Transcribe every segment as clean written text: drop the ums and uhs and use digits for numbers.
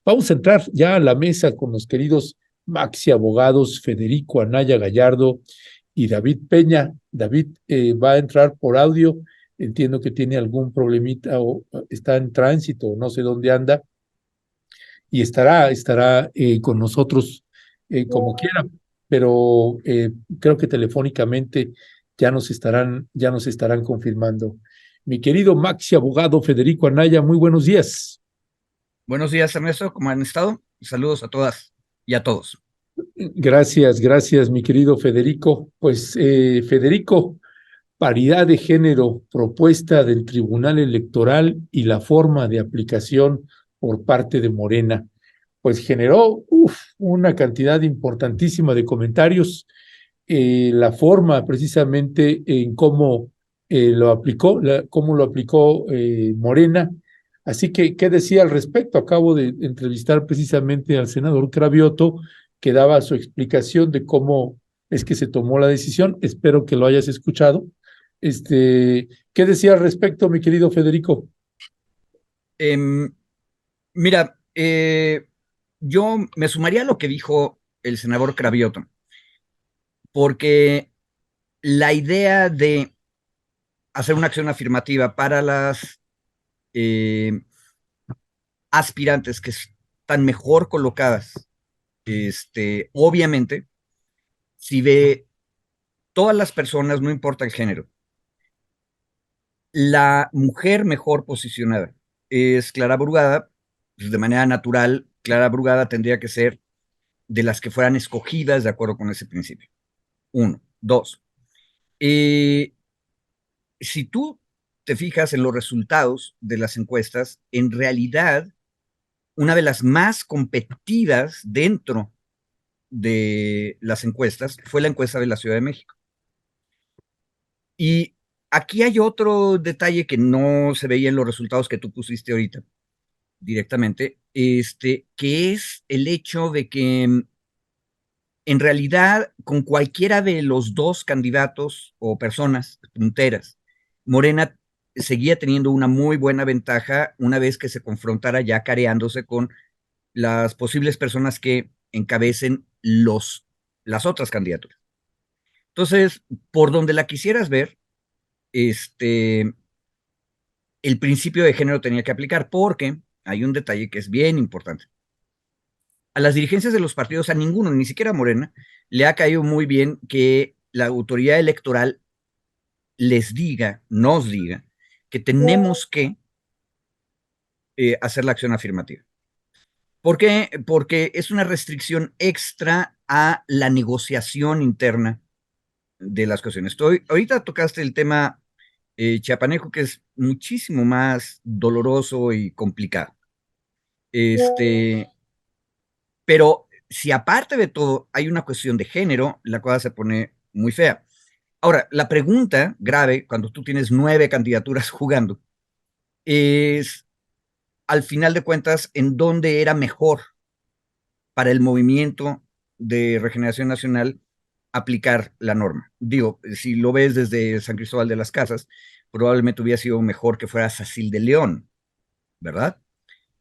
Vamos a entrar ya a la mesa con los queridos Maxi Abogados, Federico Anaya Gallardo y David Peña. David va a entrar por audio. Entiendo que tiene algún problemita o está en tránsito o no sé dónde anda y estará con nosotros como quiera, pero creo que telefónicamente ya nos estarán confirmando. Mi querido Maxi Abogado Federico Anaya, muy buenos días. Buenos días, Ernesto. ¿Cómo han estado? Saludos a todas y a todos. Gracias, mi querido Federico. Pues, Federico, paridad de género, propuesta del Tribunal Electoral y la forma de aplicación por parte de Morena, pues generó una cantidad importantísima de comentarios. La forma precisamente en cómo lo aplicó Morena. Así que, ¿qué decía al respecto? Acabo de entrevistar precisamente al senador Cravioto, que daba su explicación de cómo es que se tomó la decisión. Espero que lo hayas escuchado. ¿Qué decía al respecto, mi querido Federico? Em, Mira, yo me sumaría a lo que dijo el senador Cravioto, porque la idea de hacer una acción afirmativa para las eh, aspirantes que están mejor colocadas, obviamente, si ve todas las personas, no importa el género, la mujer mejor posicionada es Clara Brugada, pues de manera natural, Clara Brugada tendría que ser de las que fueran escogidas de acuerdo con ese principio. Uno. Dos. Eh, si tú te fijas en los resultados de las encuestas, en realidad, una de las más competidas dentro de las encuestas fue la encuesta de la Ciudad de México. Y aquí hay otro detalle que no se veía en los resultados que tú pusiste ahorita directamente, que es el hecho de que en realidad con cualquiera de los dos candidatos o personas punteras, Morena seguía teniendo una muy buena ventaja una vez que se confrontara ya careándose con las posibles personas que encabecen las otras candidaturas. Entonces, por donde la quisieras ver, este, el principio de género tenía que aplicar porque hay un detalle que es bien importante. A las dirigencias de los partidos, a ninguno, ni siquiera a Morena, le ha caído muy bien que la autoridad electoral nos diga, que tenemos que hacer la acción afirmativa. ¿Por qué? Porque es una restricción extra a la negociación interna de las cuestiones. Ahorita tocaste el tema chiapaneco, que es muchísimo más doloroso y complicado. Este, pero si aparte de todo hay una cuestión de género, la cosa se pone muy fea. Ahora, la pregunta grave, cuando tú tienes 9 candidaturas jugando, es, al final de cuentas, en dónde era mejor para el movimiento de regeneración nacional aplicar la norma. Digo, si lo ves desde San Cristóbal de las Casas, probablemente hubiera sido mejor que fuera Sacil de León, ¿verdad?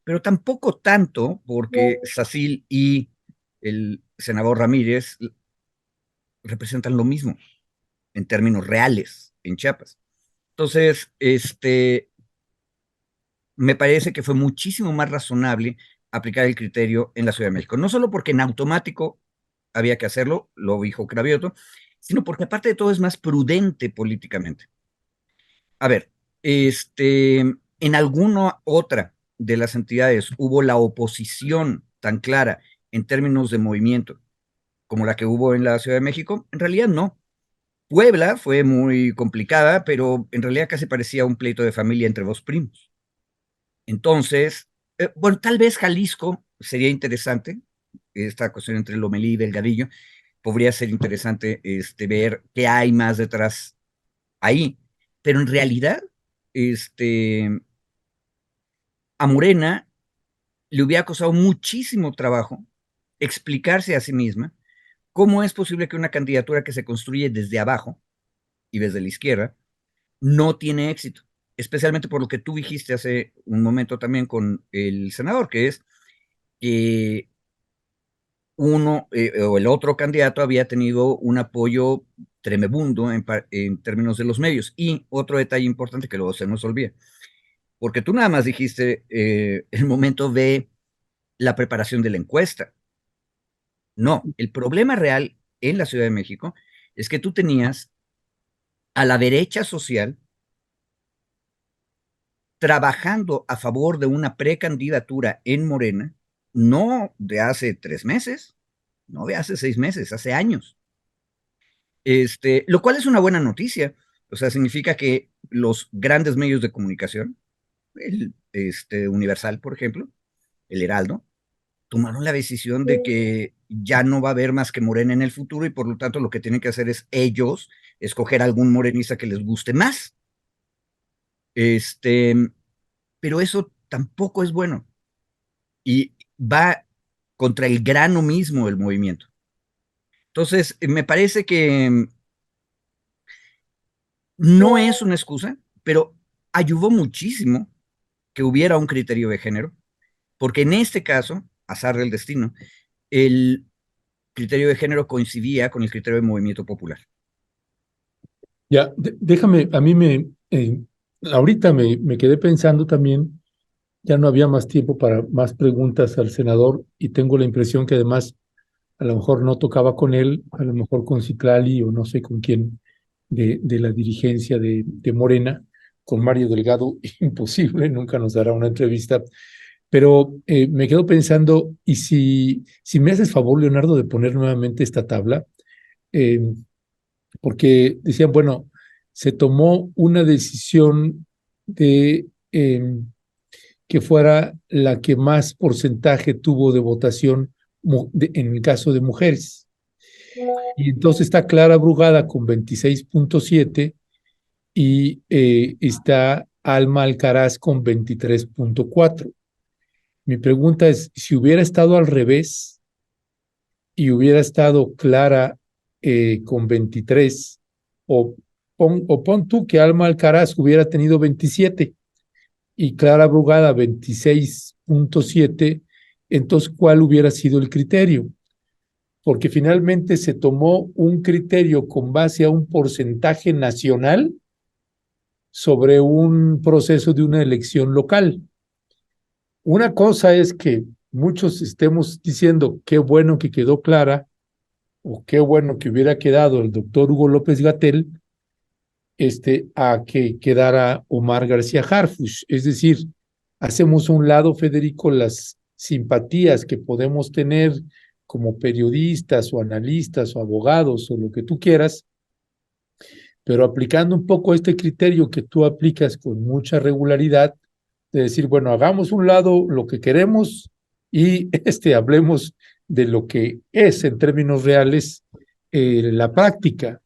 Pero tampoco tanto, porque Sacil y el senador Ramírez representan lo mismo en términos reales en Chiapas. Entonces, me parece que fue muchísimo más razonable aplicar el criterio en la Ciudad de México. No solo porque en automático había que hacerlo, lo dijo Cravioto, sino porque aparte de todo es más prudente políticamente. A ver, en alguna otra de las entidades hubo la oposición tan clara en términos de movimiento como la que hubo en la Ciudad de México. En realidad no. Puebla fue muy complicada, pero en realidad casi parecía un pleito de familia entre dos primos. Entonces, bueno, tal vez Jalisco sería interesante, esta cuestión entre Lomelí y Delgadillo, podría ser interesante ver qué hay más detrás ahí, pero en realidad, a Morena le hubiera costado muchísimo trabajo explicarse a sí misma cómo es posible que una candidatura que se construye desde abajo y desde la izquierda no tiene éxito, especialmente por lo que tú dijiste hace un momento también con el senador, que es que uno o el otro candidato había tenido un apoyo tremebundo en términos de los medios. Y otro detalle importante que luego se nos olvida, porque tú nada más dijiste el momento de la preparación de la encuesta. No, el problema real en la Ciudad de México es que tú tenías a la derecha social trabajando a favor de una precandidatura en Morena, no de hace 3 meses, no de hace 6 meses, hace años. Lo cual es una buena noticia. O sea, significa que los grandes medios de comunicación, el Universal, por ejemplo, el Heraldo, tomaron la decisión de que ya no va a haber más que Morena en el futuro y por lo tanto lo que tienen que hacer es ellos escoger algún morenista que les guste más. Este, pero eso tampoco es bueno y va contra el grano mismo del movimiento. Entonces, me parece que no es una excusa, pero ayudó muchísimo que hubiera un criterio de género, porque en este caso, azar del destino, el criterio de género coincidía con el criterio de movimiento popular. Ya, déjame, a mí ahorita me quedé pensando también, ya no había más tiempo para más preguntas al senador y tengo la impresión que además a lo mejor no tocaba con él, a lo mejor con Citlali o no sé con quién de la dirigencia de Morena, con Mario Delgado, imposible, nunca nos dará una entrevista, pero me quedo pensando, y si me haces favor, Leonardo, de poner nuevamente esta tabla, eh, porque decían, bueno, se tomó una decisión de que fuera la que más porcentaje tuvo de votación en el caso de mujeres. Y entonces está Clara Brugada con 26.7 y está Alma Alcaraz con 23.4. Mi pregunta es, si hubiera estado al revés y hubiera estado Clara con 23, o pon tú que Alma Alcaraz hubiera tenido 27 y Clara Brugada 26.7, entonces, ¿cuál hubiera sido el criterio? Porque finalmente se tomó un criterio con base a un porcentaje nacional sobre un proceso de una elección local. Una cosa es que muchos estemos diciendo qué bueno que quedó Clara o qué bueno que hubiera quedado el doctor Hugo López Gatell, a que quedara Omar García Harfuch. Es decir, hacemos a un lado, Federico, las simpatías que podemos tener como periodistas o analistas o abogados o lo que tú quieras, pero aplicando un poco este criterio que tú aplicas con mucha regularidad, de decir, bueno, hagamos un lado lo que queremos y hablemos de lo que es en términos reales la práctica.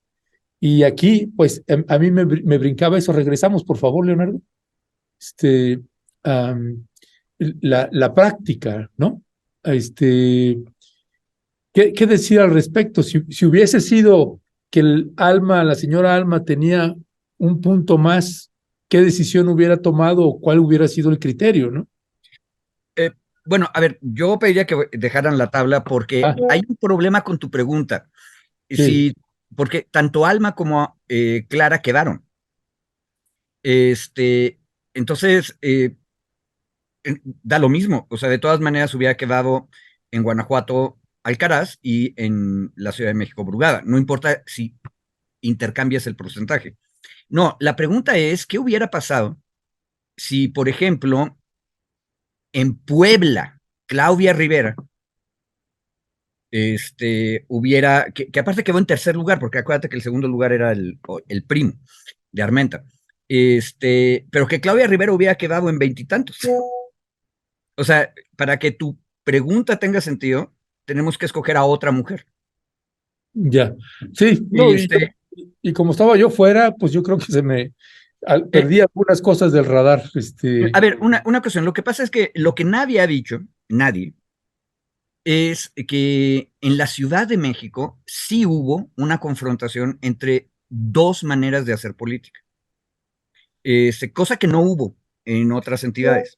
Y aquí, pues, a mí me brincaba eso. Regresamos, por favor, Leonardo. Um, la práctica, ¿no? ¿Qué decir al respecto? Si hubiese sido que la señora Alma tenía un punto más, ¿qué decisión hubiera tomado o cuál hubiera sido el criterio, no? Eh, bueno, a ver, yo pediría que dejaran la tabla porque hay un problema con tu pregunta. Sí, Si, porque tanto Alma como Clara quedaron. Este, entonces, da lo mismo. O sea, de todas maneras hubiera quedado en Guanajuato Alcaraz y en la Ciudad de México Brugada. No importa si intercambias el porcentaje. No, la pregunta es, ¿qué hubiera pasado si, por ejemplo, en Puebla, Claudia Rivera, que aparte quedó en tercer lugar, porque acuérdate que el segundo lugar era el primo de Armenta, pero que Claudia Rivera hubiera quedado en veintitantos? O sea, para que tu pregunta tenga sentido, tenemos que escoger a otra mujer. ya. Sí, Y no, y como estaba yo fuera, pues yo creo que eh, perdí algunas cosas del radar. a ver, una cuestión, lo que pasa es que lo que nadie ha dicho, nadie, es que en la Ciudad de México sí hubo una confrontación entre dos maneras de hacer política, cosa que no hubo en otras entidades.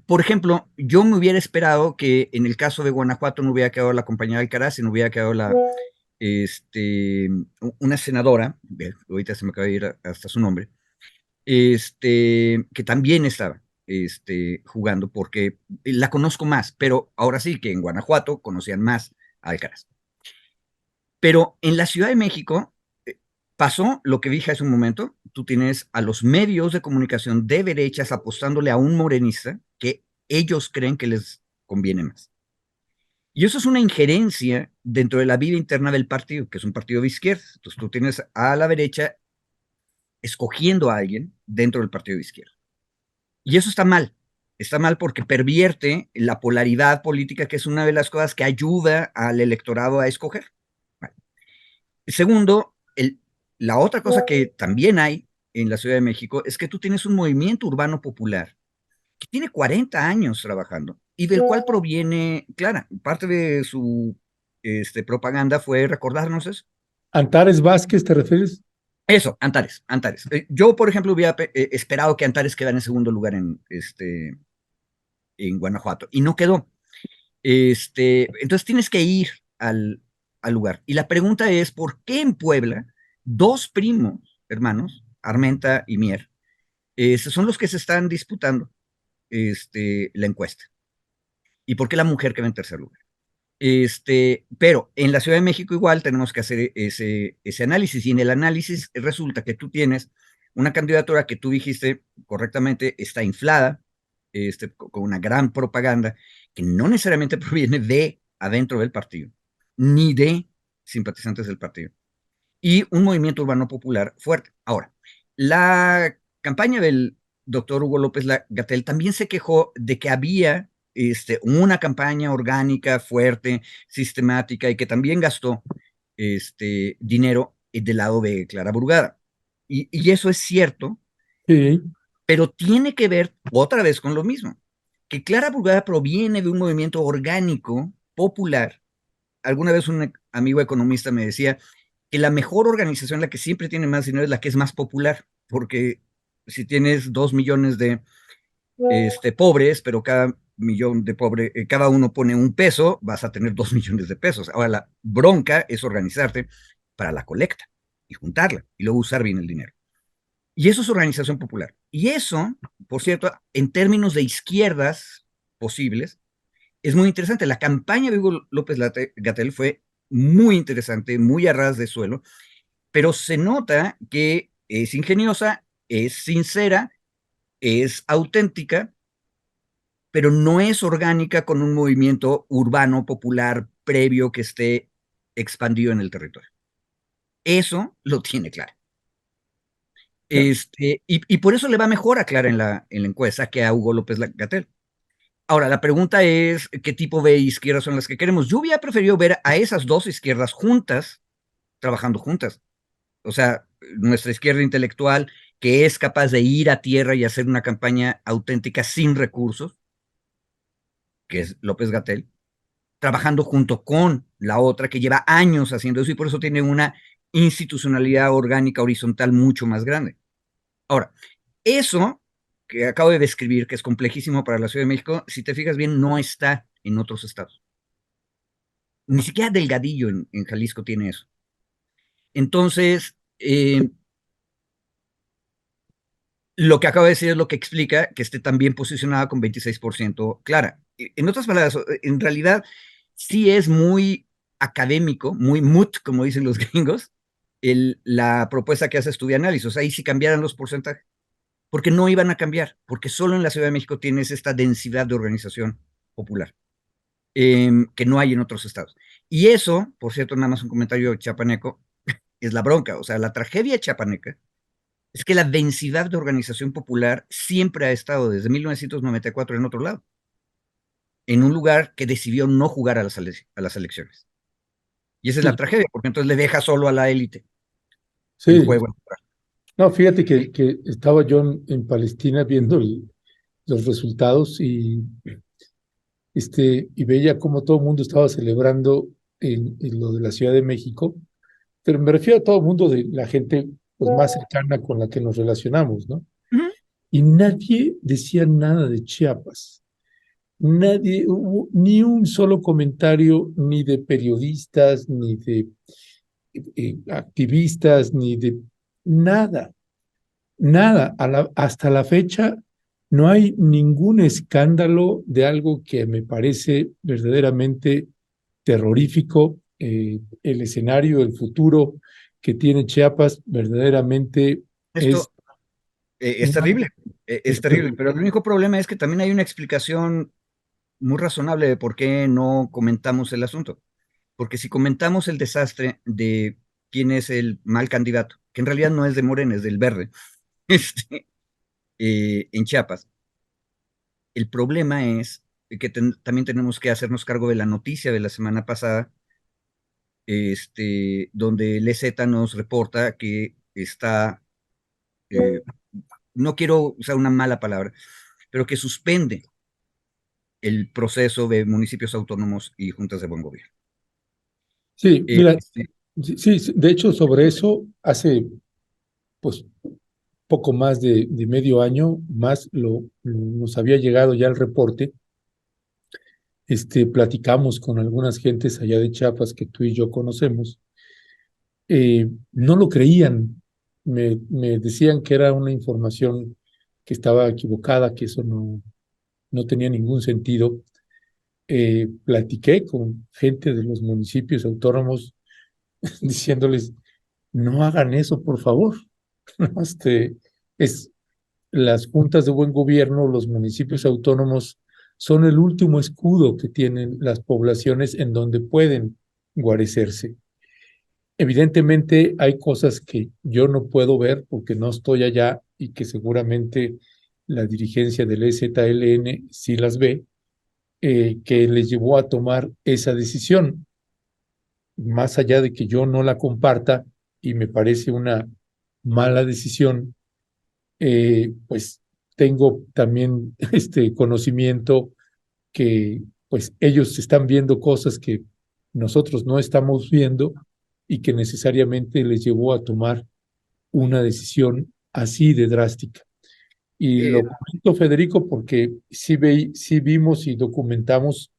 Por ejemplo, yo me hubiera esperado que en el caso de Guanajuato no hubiera quedado la compañera Alcaraz, sino hubiera quedado una senadora, ahorita se me acaba de ir hasta su nombre, que también estaba jugando, porque la conozco más, pero ahora sí que en Guanajuato conocían más a Alcaraz. Pero en la Ciudad de México pasó lo que dije hace un momento, tú tienes a los medios de comunicación de derechas apostándole a un morenista que ellos creen que les conviene más. Y eso es una injerencia dentro de la vida interna del partido, que es un partido de izquierda. Entonces tú tienes a la derecha escogiendo a alguien dentro del partido de izquierda. Y eso está mal. Está mal porque pervierte la polaridad política, que es una de las cosas que ayuda al electorado a escoger. Vale. Segundo, la otra cosa que también hay en la Ciudad de México es que tú tienes un movimiento urbano popular que tiene 40 años trabajando y del cual proviene, Clara, parte de su propaganda fue recordarnos eso. ¿Antares Vázquez te refieres? Eso, Antares, Antares. Yo, por ejemplo, hubiera esperado que Antares quedara en segundo lugar en Guanajuato y no quedó. Entonces tienes que ir al lugar. Y la pregunta es, ¿por qué en Puebla dos primos, hermanos, Armenta y Mier, son los que se están disputando la encuesta? ¿Y por qué la mujer queda en tercer lugar? Pero en la Ciudad de México igual tenemos que hacer ese análisis y en el análisis resulta que tú tienes una candidatura que tú dijiste correctamente está inflada, con una gran propaganda que no necesariamente proviene de adentro del partido, ni de simpatizantes del partido, y un movimiento urbano popular fuerte. Ahora, la campaña del doctor Hugo López Gatell también se quejó de que había una campaña orgánica, fuerte, sistemática, y que también gastó dinero del lado de Clara Burgada. Y eso es cierto, Sí, pero tiene que ver otra vez con lo mismo, que Clara Burgada proviene de un movimiento orgánico, popular. Alguna vez un amigo economista me decía que la mejor organización, la que siempre tiene más dinero, es la que es más popular, porque si tienes 2 millones de pobres, pero cada millón de pobres, cada uno pone un peso, vas a tener 2 millones de pesos. Ahora, la bronca es organizarte para la colecta y juntarla y luego usar bien el dinero. Y eso es organización popular. Y eso, por cierto, en términos de izquierdas posibles, es muy interesante. La campaña de Hugo López Gatell fue muy interesante, muy a ras de suelo, pero se nota que es ingeniosa, es sincera, es auténtica, pero no es orgánica con un movimiento urbano popular previo que esté expandido en el territorio. Eso lo tiene Clara. ya. Y por eso le va mejor a Clara en la encuesta que a Hugo López Gatell. Ahora, la pregunta es, ¿qué tipo de izquierdas son las que queremos? Yo hubiera preferido ver a esas dos izquierdas juntas, trabajando juntas. O sea, nuestra izquierda intelectual, que es capaz de ir a tierra y hacer una campaña auténtica sin recursos, que es López Gatell, trabajando junto con la otra que lleva años haciendo eso y por eso tiene una institucionalidad orgánica horizontal mucho más grande. Ahora, eso que acabo de describir, que es complejísimo para la Ciudad de México, si te fijas bien, no está en otros estados. Ni siquiera Delgadillo en Jalisco tiene eso. Entonces, lo que acabo de decir es lo que explica que esté tan bien posicionada con 26% Clara. En otras palabras, en realidad sí es muy académico, muy moot, como dicen los gringos, la propuesta que hace Estudianálisis. Ahí sí cambiaran los porcentajes, porque no iban a cambiar, porque solo en la Ciudad de México tienes esta densidad de organización popular, que no hay en otros estados. Y eso, por cierto, nada más un comentario chapaneco, es la bronca. O sea, la tragedia chapaneca es que la densidad de organización popular siempre ha estado desde 1994 en otro lado, en un lugar que decidió no jugar a las elecciones. Y esa es la Sí, tragedia, porque entonces le deja solo a la élite el sí. juego. No, fíjate que estaba yo en Palestina viendo los resultados y veía cómo todo el mundo estaba celebrando en lo de la Ciudad de México, pero me refiero a todo el mundo de la gente pues, más cercana con la que nos relacionamos, ¿no? Uh -huh. y nadie decía nada de Chiapas. Nadie, hubo ni un solo comentario, ni de periodistas, ni de activistas, ni de nada, nada. Hasta la fecha no hay ningún escándalo de algo que me parece verdaderamente terrorífico. El escenario, el futuro que tiene Chiapas verdaderamente es, Esto es terrible, es es terrible, pero el único problema es que también hay una explicación muy razonable de por qué no comentamos el asunto. Porque si comentamos el desastre de quién es el mal candidato, que en realidad no es de Morena, es del Verde, este, en Chiapas, el problema es que también tenemos que hacernos cargo de la noticia de la semana pasada, donde el EZ nos reporta que está, eh, no quiero usar una mala palabra, pero que suspende el proceso de municipios autónomos y juntas de buen gobierno. sí, Eh, mira, este, sí, de hecho sobre eso hace pues poco más de medio año más nos había llegado ya el reporte. Platicamos con algunas gentes allá de Chiapas que tú y yo conocemos. No lo creían, me decían que era una información que estaba equivocada, que eso no tenía ningún sentido. Platiqué con gente de los municipios autónomos diciéndoles, no hagan eso, por favor. Este, es, las juntas de buen gobierno, los municipios autónomos, son el último escudo que tienen las poblaciones en donde pueden guarecerse. Evidentemente hay cosas que yo no puedo ver porque no estoy allá y que seguramente la dirigencia del EZLN sí las ve, que les llevó a tomar esa decisión. Más allá de que yo no la comparta y me parece una mala decisión, pues tengo también este conocimiento que pues ellos están viendo cosas que nosotros no estamos viendo y que necesariamente les llevó a tomar una decisión así de drástica. Y eh, lo comento, Federico, porque sí vimos y documentamos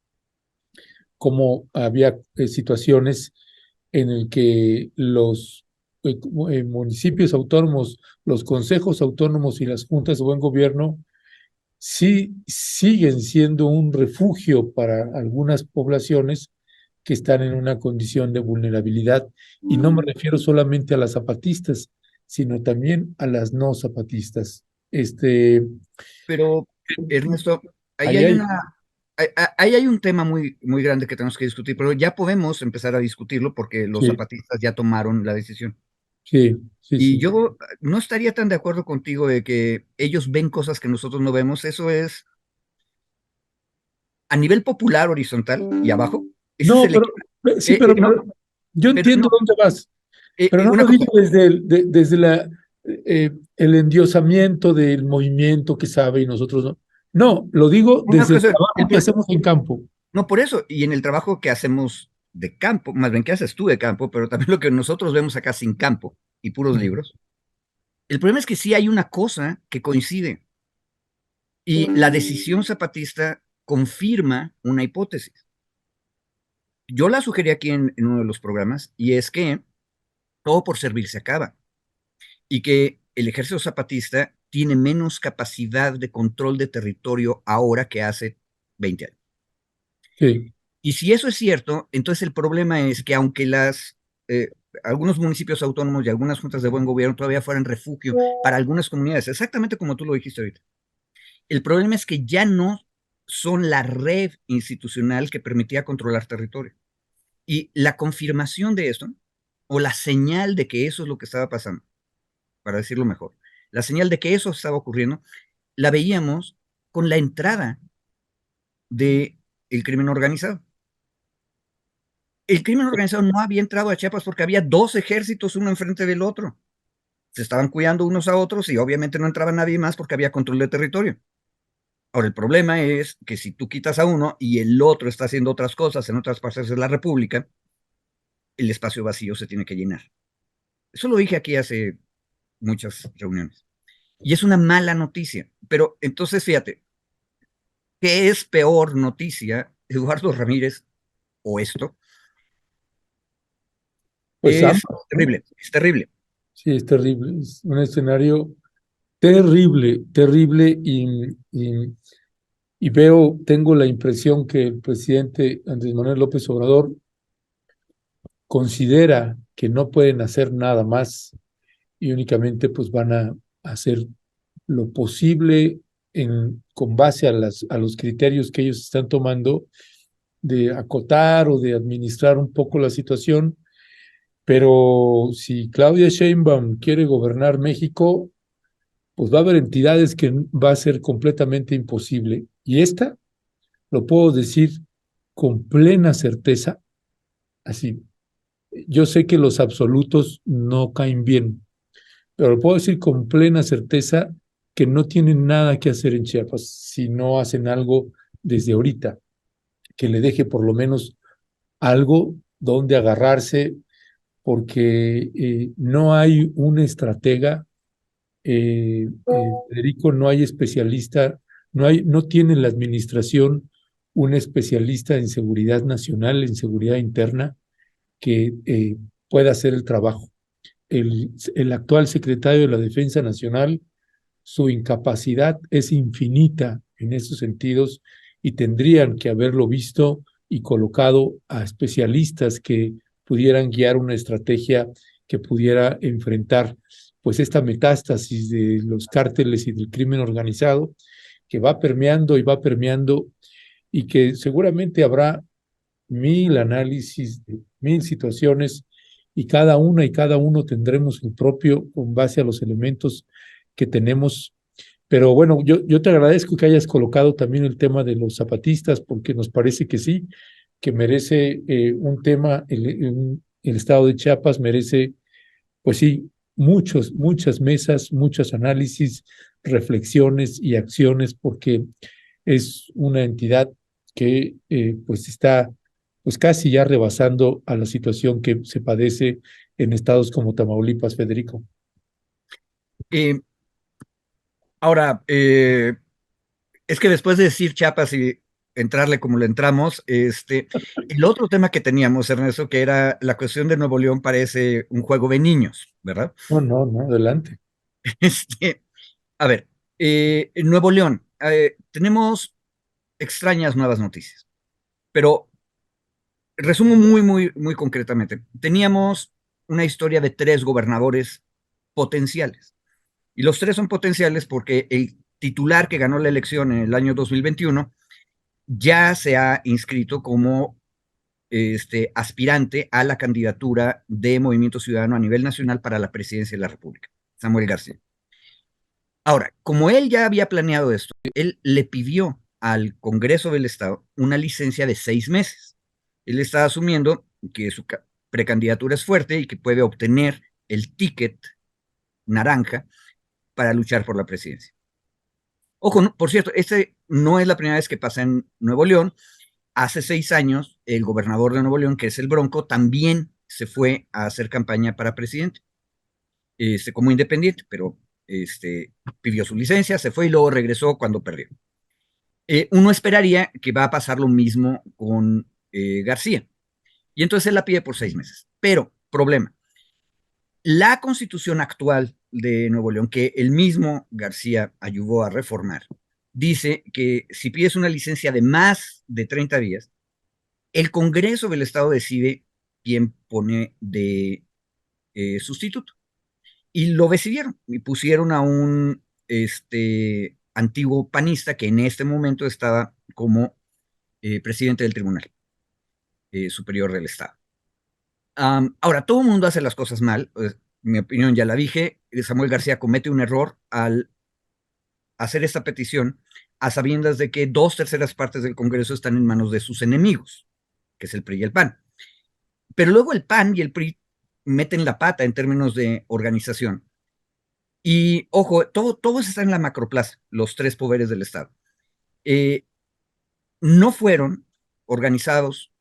cómo había situaciones en el que los municipios autónomos, los consejos autónomos y las juntas de buen gobierno sí siguen siendo un refugio para algunas poblaciones que están en una condición de vulnerabilidad. Y no me refiero solamente a las zapatistas, sino también a las no zapatistas. pero, Ernesto, ahí Ahí hay hay, una, ahí hay un tema muy, muy grande que tenemos que discutir, pero ya podemos empezar a discutirlo porque los sí, zapatistas ya tomaron la decisión. sí, sí, Y sí. yo no estaría tan de acuerdo contigo de que ellos ven cosas que nosotros no vemos. Eso es a nivel popular, horizontal y abajo. Ese es No, el pero equipo. sí, pero, No, yo pero entiendo no, dónde vas, pero no una lo cosa. digo desde el endiosamiento del movimiento que sabe y nosotros no. No, lo digo Una desde el cosa, trabajo que hacemos en campo. no por eso, y en el trabajo que hacemos de campo, más bien que haces tú de campo, pero también lo que nosotros vemos acá sin campo y puros libros. El problema es que sí hay una cosa que coincide y la decisión zapatista confirma una hipótesis. Yo la sugerí aquí en uno de los programas y es que todo por servir se acaba y que el ejército zapatista tiene menos capacidad de control de territorio ahora que hace 20 años. Sí, Y si eso es cierto, entonces el problema es que aunque eh, algunos municipios autónomos y algunas juntas de buen gobierno todavía fueran refugio para algunas comunidades, exactamente como tú lo dijiste ahorita, el problema es que ya no son la red institucional que permitía controlar territorio. Y la confirmación de esto, o la señal de que eso es lo que estaba pasando, para decirlo mejor, la señal de que eso estaba ocurriendo, la veíamos con la entrada del crimen organizado. El crimen organizado no había entrado a Chiapas porque había dos ejércitos uno enfrente del otro. Se estaban cuidando unos a otros y obviamente no entraba nadie más porque había control de territorio. Ahora, el problema es que si tú quitas a uno y el otro está haciendo otras cosas en otras partes de la República, el espacio vacío se tiene que llenar. Eso lo dije aquí hace muchas reuniones. Y es una mala noticia. Pero entonces, fíjate, ¿qué es peor noticia, Eduardo Ramírez, o esto? Pues Es ambas, ¿no? terrible, es terrible. Sí, es terrible, es un escenario terrible, terrible y veo, tengo la impresión que el presidente Andrés Manuel López Obrador considera que no pueden hacer nada más y únicamente pues van a hacer lo posible con base a los criterios que ellos están tomando de acotar o de administrar un poco la situación, pero si Claudia Sheinbaum quiere gobernar México, pues va a haber entidades que va a ser completamente imposible. Y esta, lo puedo decir con plena certeza, así, yo sé que los absolutos no caen bien, pero lo puedo decir con plena certeza que no tienen nada que hacer en Chiapas si no hacen algo desde ahorita, que le deje por lo menos algo donde agarrarse, porque no hay un estratega, Federico, no hay especialista, no tiene la administración un especialista en seguridad nacional, en seguridad interna, que pueda hacer el trabajo. El actual secretario de la Defensa Nacional, su incapacidad es infinita en esos sentidos y tendrían que haberlo visto y colocado a especialistas que pudieran guiar una estrategia que pudiera enfrentar pues esta metástasis de los cárteles y del crimen organizado que va permeando y va permeando y que seguramente habrá mil análisis, mil situaciones y cada una y cada uno tendremos el propio con base a los elementos que tenemos. Pero bueno, yo te agradezco que hayas colocado también el tema de los zapatistas porque nos parece que sí, que merece un tema, el estado de Chiapas merece, pues sí, muchas mesas, muchos análisis, reflexiones y acciones porque es una entidad que pues está pues casi ya rebasando a la situación que se padece en estados como Tamaulipas, Federico. Eh, ahora, es que después de decir Chiapas y entrarle como le entramos, el otro tema que teníamos, Ernesto, que era la cuestión de Nuevo León, parece un juego de niños, ¿verdad? No, no, no, adelante. Este, a ver, en Nuevo León, tenemos extrañas nuevas noticias, pero resumo muy concretamente. Teníamos una historia de tres gobernadores potenciales. Y los tres son potenciales porque el titular que ganó la elección en el año 2021 ya se ha inscrito como aspirante a la candidatura de Movimiento Ciudadano a nivel nacional para la presidencia de la República, Samuel García. Ahora, como él ya había planeado esto, él le pidió al Congreso del Estado una licencia de 6 meses. Él está asumiendo que su precandidatura es fuerte y que puede obtener el ticket naranja para luchar por la presidencia. Ojo, no, por cierto, este no es la primera vez que pasa en Nuevo León. Hace 6 años, el gobernador de Nuevo León, que es el Bronco, también se fue a hacer campaña para presidente, como independiente, pero pidió su licencia, se fue y luego regresó cuando perdió. Uno esperaría que va a pasar lo mismo con García. Y entonces él la pide por 6 meses. Pero, problema, la constitución actual de Nuevo León, que el mismo García ayudó a reformar, dice que si pides una licencia de más de 30 días, el Congreso del Estado decide quién pone de sustituto. Y lo decidieron y pusieron a un antiguo panista que en este momento estaba como presidente del Tribunal Superior del Estado. Ahora, todo el mundo hace las cosas mal. Mi opinión ya la dije. Samuel García comete un error al hacer esta petición a sabiendas de que 2/3 del Congreso están en manos de sus enemigos, que es el PRI y el PAN. Pero luego el PAN y el PRI meten la pata en términos de organización. Y ojo, todo está en la macroplaza, los tres poderes del Estado. Eh, no fueron organizados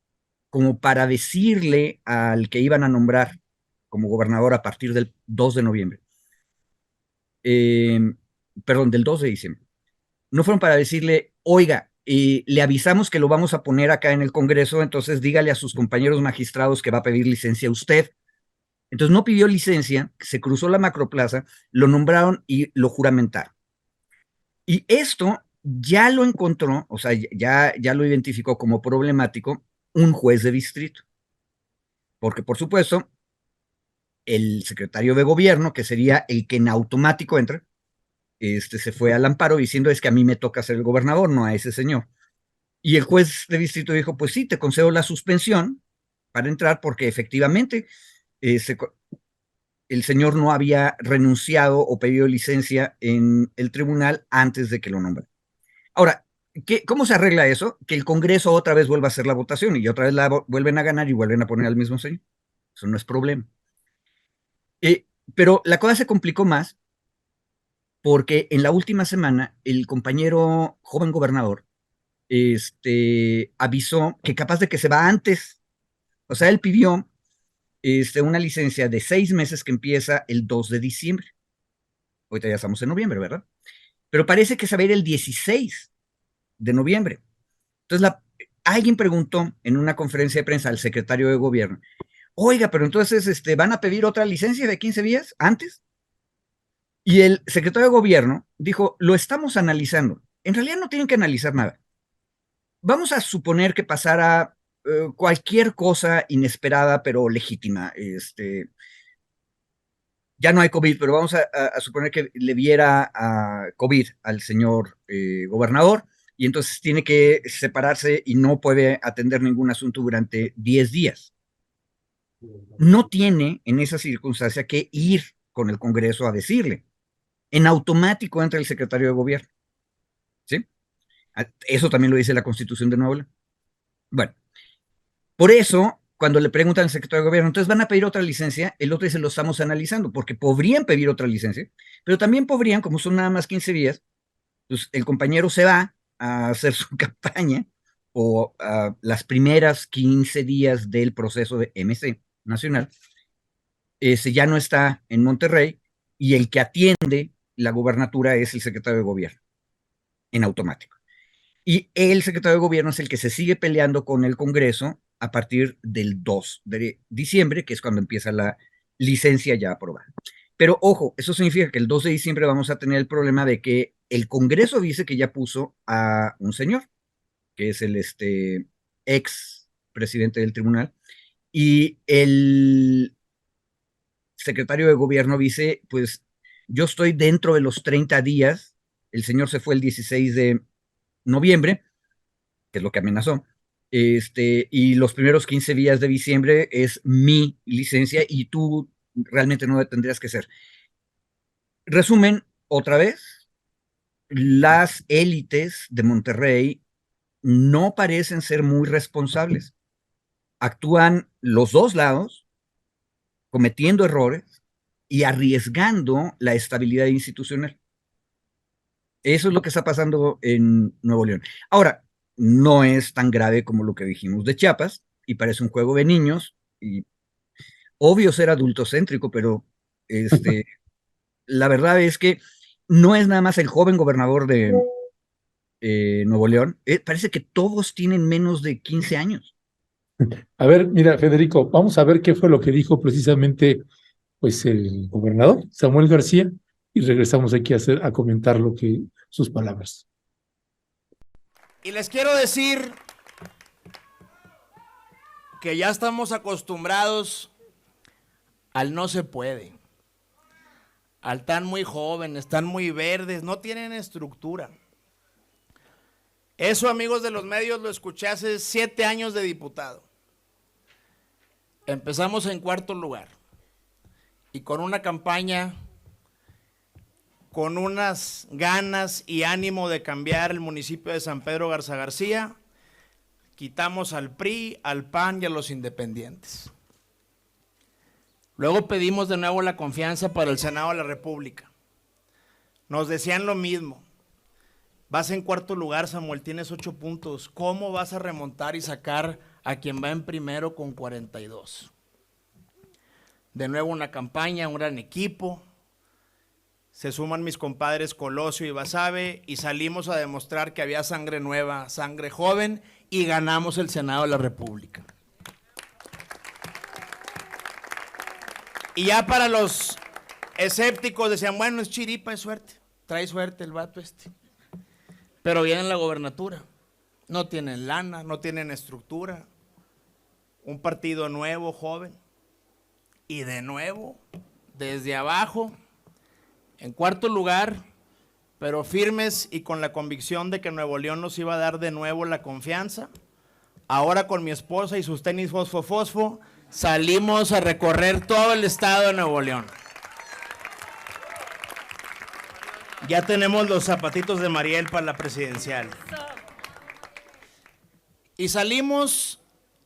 como para decirle al que iban a nombrar como gobernador a partir del 2 de noviembre, perdón, del 2 de diciembre. No fueron para decirle, oiga, le avisamos que lo vamos a poner acá en el Congreso, entonces dígale a sus compañeros magistrados que va a pedir licencia a usted. Entonces no pidió licencia, se cruzó la macroplaza, lo nombraron y lo juramentaron. Y esto ya lo encontró, o sea, ya lo identificó como problemático un juez de distrito. Porque, por supuesto, el secretario de gobierno, que sería el que en automático entra, se fue al amparo diciendo es que a mí me toca ser el gobernador, no a ese señor. Y el juez de distrito dijo, pues sí, te concedo la suspensión para entrar porque efectivamente el señor no había renunciado o pedido licencia en el tribunal antes de que lo nombre. Ahora, ¿cómo se arregla eso? Que el Congreso otra vez vuelva a hacer la votación y otra vez la vuelven a ganar y vuelven a poner al mismo señor. Eso no es problema. Pero la cosa se complicó más porque en la última semana el compañero joven gobernador avisó que capaz de que se va antes. O sea, él pidió una licencia de 6 meses que empieza el 2 de diciembre. Ahorita ya estamos en noviembre, ¿verdad? Pero parece que se va a ir el 16 de noviembre. Entonces, alguien preguntó en una conferencia de prensa al secretario de gobierno, oiga, pero entonces ¿van a pedir otra licencia de 15 días antes? Y el secretario de gobierno dijo, lo estamos analizando. En realidad no tienen que analizar nada. Vamos a suponer que pasara cualquier cosa inesperada pero legítima. Ya no hay COVID, pero vamos a suponer que le diera a COVID al señor gobernador y entonces tiene que separarse y no puede atender ningún asunto durante 10 días. No tiene en esa circunstancia que ir con el Congreso a decirle. En automático entra el secretario de gobierno. ¿Sí? Eso también lo dice la Constitución de Nuevo León. Bueno, por eso, cuando le preguntan al secretario de gobierno, entonces van a pedir otra licencia, el otro dice, lo estamos analizando, porque podrían pedir otra licencia, pero también podrían, como son nada más 15 días, pues el compañero se va a hacer su campaña o a las primeras 15 días del proceso de MC nacional, ese ya no está en Monterrey y el que atiende la gobernatura es el secretario de gobierno, en automático. Y el secretario de gobierno es el que se sigue peleando con el Congreso a partir del 2 de diciembre, que es cuando empieza la licencia ya aprobada. Pero ojo, eso significa que el 2 de diciembre vamos a tener el problema de que el Congreso dice que ya puso a un señor, que es el ex presidente del tribunal, y el secretario de gobierno dice, pues yo estoy dentro de los 30 días, el señor se fue el 16 de noviembre, que es lo que amenazó, y los primeros 15 días de diciembre es mi licencia y tú realmente no tendrías que ser. Resumen, otra vez, las élites de Monterrey no parecen ser muy responsables. Actúan los dos lados, cometiendo errores y arriesgando la estabilidad institucional. Eso es lo que está pasando en Nuevo León. Ahora, no es tan grave como lo que dijimos de Chiapas y parece un juego de niños y obvio ser adultocéntrico, pero la verdad es que no es nada más el joven gobernador de Nuevo León, parece que todos tienen menos de 15 años. A ver, mira, Federico, vamos a ver qué fue lo que dijo precisamente pues el gobernador Samuel García y regresamos aquí a comentar sus palabras. Y les quiero decir que ya estamos acostumbrados al no se puede, al están muy jóvenes, están muy verdes, no tienen estructura. Eso, amigos de los medios, lo escuché hace 7 años de diputado. Empezamos en cuarto lugar y con una campaña, con unas ganas y ánimo de cambiar el municipio de San Pedro Garza García, quitamos al PRI, al PAN y a los independientes. Luego pedimos de nuevo la confianza para el Senado de la República. Nos decían lo mismo. Vas en cuarto lugar, Samuel, tienes 8 puntos. ¿Cómo vas a remontar y sacar a quien va en primero con 42? De nuevo una campaña, un gran equipo. se suman mis compadres Colosio y Basabe y salimos a demostrar que había sangre nueva, sangre joven, y ganamos el Senado de la República. Y ya para los escépticos decían, bueno, es chiripa, es suerte, trae suerte el vato este. Pero viene la gobernatura, no tienen lana, no tienen estructura, un partido nuevo, joven, y de nuevo, desde abajo, en cuarto lugar, pero firmes y con la convicción de que Nuevo León nos iba a dar de nuevo la confianza. Ahora con mi esposa y sus tenis fosfo, salimos a recorrer todo el estado de Nuevo León. Ya tenemos los zapatitos de Mariel para la presidencial. Y salimos,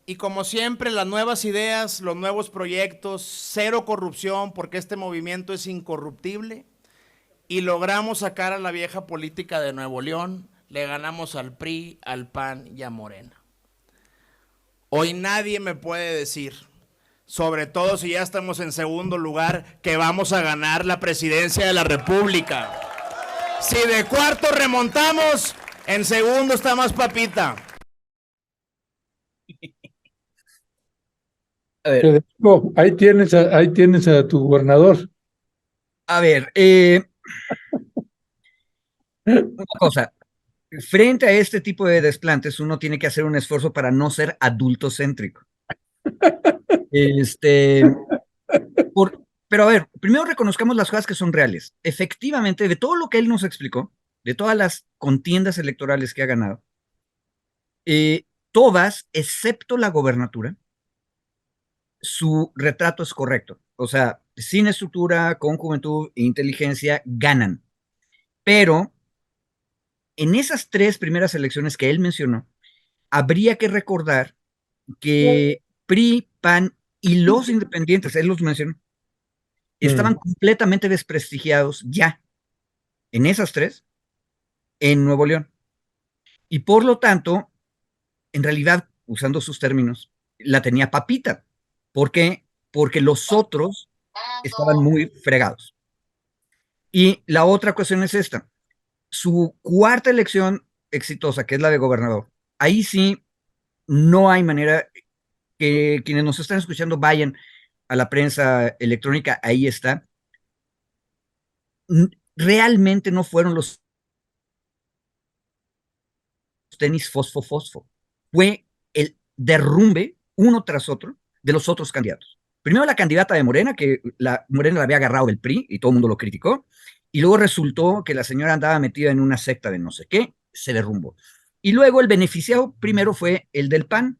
y como siempre, las nuevas ideas, los nuevos proyectos, cero corrupción, porque este movimiento es incorruptible. Y logramos sacar a la vieja política de Nuevo León, le ganamos al PRI, al PAN y a Morena. Hoy nadie me puede decir, sobre todo si ya estamos en segundo lugar, que vamos a ganar la presidencia de la República. Si de cuarto remontamos, en segundo está más papita. A ver, Federico, ahí tienes a tu gobernador. a ver, una cosa, frente a este tipo de desplantes, uno tiene que hacer un esfuerzo para no ser adultocéntrico. Pero a ver, primero reconozcamos las cosas que son reales. Efectivamente, de todo lo que él nos explicó, de todas las contiendas electorales que ha ganado, todas, excepto la gobernatura, su retrato es correcto. O sea, sin estructura, con juventud e inteligencia, ganan. Pero en esas tres primeras elecciones que él mencionó, habría que recordar que PRI, PAN y los independientes, él los mencionó, estaban completamente desprestigiados ya en esas tres en Nuevo León. Y por lo tanto, en realidad, usando sus términos, la tenía papita. ¿Por qué? Porque los otros estaban muy fregados. Y la otra cuestión es esta. Su cuarta elección exitosa, que es la de gobernador, ahí sí no hay manera que quienes nos están escuchando vayan a la prensa electrónica, ahí está. Realmente no fueron los tenis fosfo. Fue el derrumbe uno tras otro de los otros candidatos. Primero la candidata de Morena, que Morena la había agarrado del PRI y todo el mundo lo criticó, y luego resultó que la señora andaba metida en una secta de no sé qué, se derrumbó. Y luego el beneficiado primero fue el del PAN,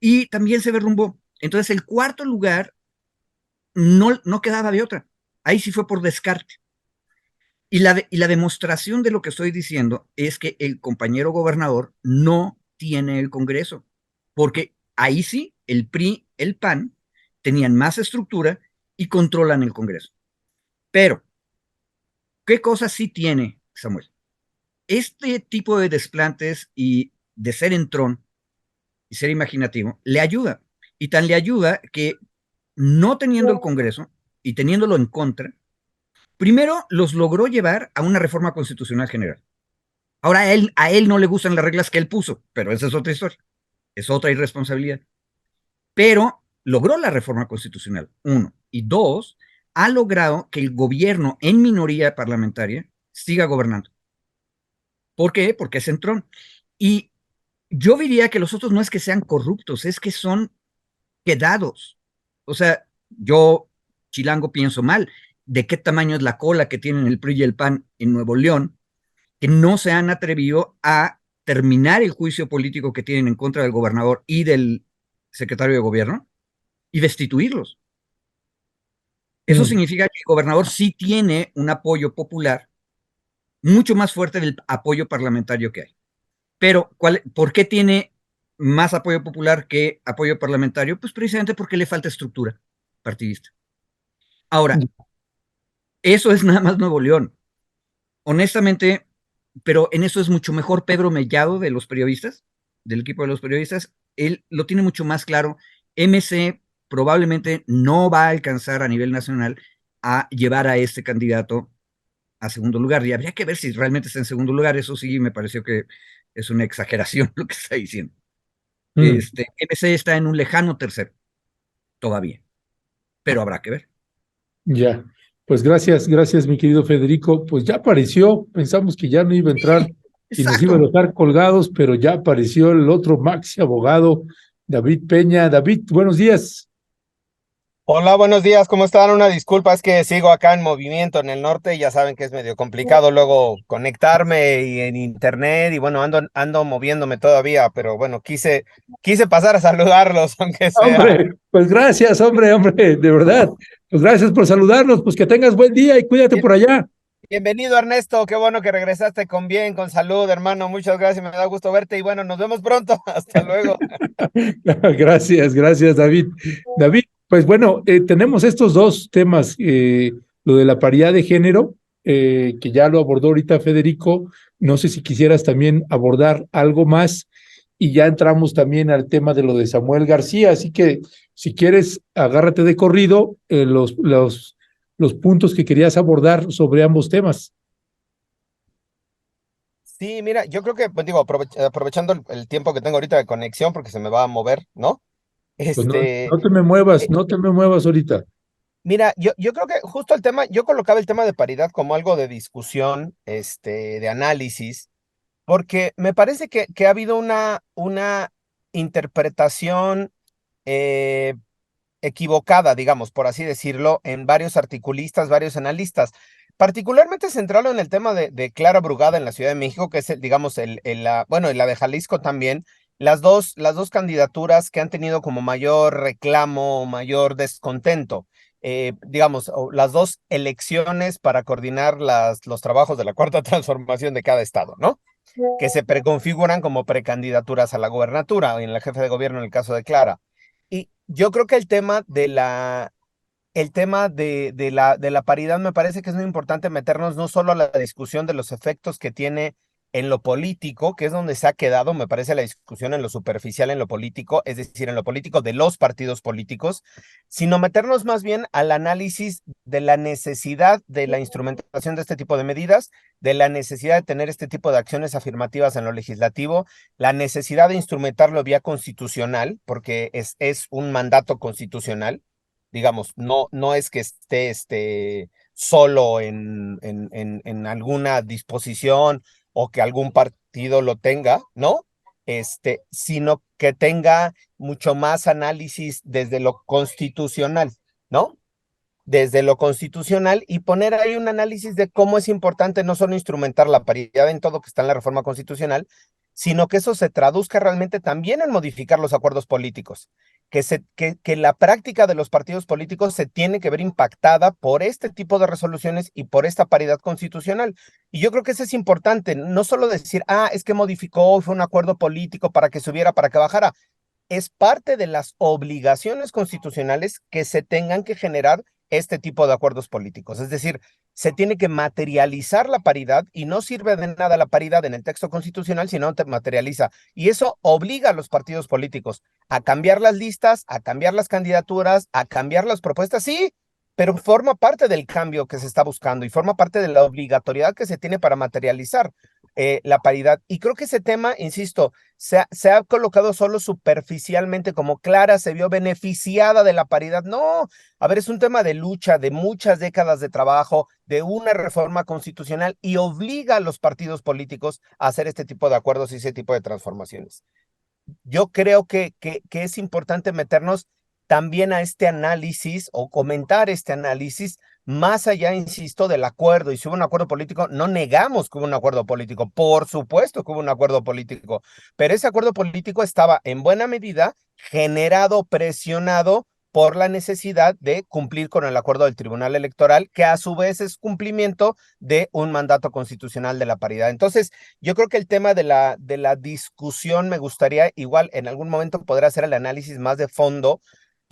y también se derrumbó. Entonces el cuarto lugar no quedaba de otra. Ahí sí fue por descarte. Y la demostración de lo que estoy diciendo es que el compañero gobernador no tiene el Congreso, porque ahí sí, el PRI, el PAN, tenían más estructura y controlan el Congreso. Pero, ¿qué cosa sí tiene, Samuel? Este tipo de desplantes y de ser entrón y ser imaginativo, le ayuda. Y tan le ayuda que no teniendo el Congreso y teniéndolo en contra, primero los logró llevar a una reforma constitucional general. Ahora a él no le gustan las reglas que él puso, pero esa es otra historia, es otra irresponsabilidad. Pero logró la reforma constitucional, uno. Y dos, ha logrado que el gobierno en minoría parlamentaria siga gobernando. ¿Por qué? Porque es entrón. Y yo diría que los otros no es que sean corruptos, es que son quedados. O sea, yo, chilango, pienso mal. ¿De qué tamaño es la cola que tienen el PRI y el PAN en Nuevo León? Que no se han atrevido a terminar el juicio político que tienen en contra del gobernador y del secretario de gobierno y destituirlos. Eso significa que el gobernador sí tiene un apoyo popular mucho más fuerte del apoyo parlamentario que hay. Pero, ¿por qué tiene más apoyo popular que apoyo parlamentario? Pues precisamente porque le falta estructura partidista. Ahora, eso es nada más Nuevo León. Honestamente, pero en eso es mucho mejor Pedro Mellado del equipo de los periodistas. Él lo tiene mucho más claro. MC probablemente no va a alcanzar a nivel nacional a llevar a este candidato a segundo lugar. Y habría que ver si realmente está en segundo lugar. Eso sí me pareció que es una exageración lo que está diciendo. MC está en un lejano tercero, todavía, pero habrá que ver. Ya, pues gracias, mi querido Federico. Pues ya apareció, pensamos que ya no iba a entrar y nos iba a Exacto. dejar colgados, pero ya apareció el otro maxi abogado, David Peña. David, buenos días. Hola, buenos días, ¿cómo están? Una disculpa, es que sigo acá en movimiento en el norte y ya saben que es medio complicado luego conectarme y en internet y bueno, ando moviéndome todavía, pero bueno, quise pasar a saludarlos, aunque sea. Hombre, pues gracias, hombre, de verdad. Pues gracias por saludarnos, pues que tengas buen día y cuídate Bien- por allá. Bienvenido Ernesto, qué bueno que regresaste con bien, con salud, hermano, muchas gracias, me da gusto verte y bueno, nos vemos pronto, hasta luego. Gracias, David. David, pues bueno, tenemos estos dos temas, lo de la paridad de género, que ya lo abordó ahorita Federico. No sé si quisieras también abordar algo más y ya entramos también al tema de lo de Samuel García. Así que si quieres, agárrate de corrido los puntos que querías abordar sobre ambos temas. Sí, mira, yo creo que, pues digo, aprovechando el tiempo que tengo ahorita de conexión, porque se me va a mover, ¿no? Pues no, Este, no te me muevas, eh, no te me muevas ahorita. Mira, yo creo que justo el tema, yo colocaba el tema de paridad como algo de discusión, de análisis, porque me parece que ha habido una interpretación eh, equivocada, digamos, por así decirlo, en varios articulistas, varios analistas, particularmente centrado en el tema de Clara Brugada en la Ciudad de México, que es, digamos, bueno, y la de Jalisco también, las dos candidaturas que han tenido como mayor reclamo, mayor descontento. Digamos, las dos elecciones para coordinar los trabajos de la cuarta transformación de cada estado, ¿no? Que se preconfiguran como precandidaturas a la gobernatura, en la jefe de gobierno en el caso de Clara. Y yo creo que el tema de la paridad me parece que es muy importante meternos no solo a la discusión de los efectos que tiene en lo político, que es donde se ha quedado, me parece, la discusión en lo superficial, en lo político, es decir, en lo político de los partidos políticos, sino meternos más bien al análisis de la necesidad de la instrumentación de este tipo de medidas, de la necesidad de tener este tipo de acciones afirmativas en lo legislativo, la necesidad de instrumentarlo vía constitucional, porque es un mandato constitucional, digamos, no es que esté solo en alguna disposición o que algún partido lo tenga, ¿no? Sino que tenga mucho más análisis desde lo constitucional, ¿no? Desde lo constitucional y poner ahí un análisis de cómo es importante no solo instrumentar la paridad en todo que está en la reforma constitucional, sino que eso se traduzca realmente también en modificar los acuerdos políticos, que la práctica de los partidos políticos se tiene que ver impactada por este tipo de resoluciones y por esta paridad constitucional. Y yo creo que eso es importante, no solo decir, es que modificó, fue un acuerdo político para que subiera, para que bajara, es parte de las obligaciones constitucionales que se tengan que generar este tipo de acuerdos políticos. Es decir, se tiene que materializar la paridad y no sirve de nada la paridad en el texto constitucional si no te materializa. Y eso obliga a los partidos políticos a cambiar las listas, a cambiar las candidaturas, a cambiar las propuestas, sí, pero forma parte del cambio que se está buscando y forma parte de la obligatoriedad que se tiene para materializar la paridad. Y creo que ese tema, insisto, se ha colocado solo superficialmente como Clara se vio beneficiada de la paridad. No, a ver, es un tema de lucha, de muchas décadas de trabajo, de una reforma constitucional y obliga a los partidos políticos a hacer este tipo de acuerdos y ese tipo de transformaciones. Yo creo que es importante meternos también a este análisis o comentar este análisis más allá, insisto, del acuerdo. Y si hubo un acuerdo político, no negamos que hubo un acuerdo político. Por supuesto que hubo un acuerdo político, pero ese acuerdo político estaba en buena medida generado, presionado por la necesidad de cumplir con el acuerdo del Tribunal Electoral, que a su vez es cumplimiento de un mandato constitucional de la paridad. Entonces, yo creo que el tema de la discusión me gustaría igual en algún momento poder hacer el análisis más de fondo,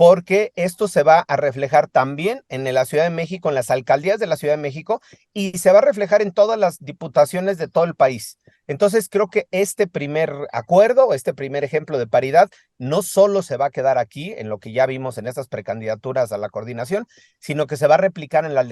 porque esto se va a reflejar también en la Ciudad de México, en las alcaldías de la Ciudad de México, y se va a reflejar en todas las diputaciones de todo el país. Entonces, creo que este primer acuerdo, este primer ejemplo de paridad, no solo se va a quedar aquí, en lo que ya vimos en estas precandidaturas a la coordinación, sino que se va a replicar en las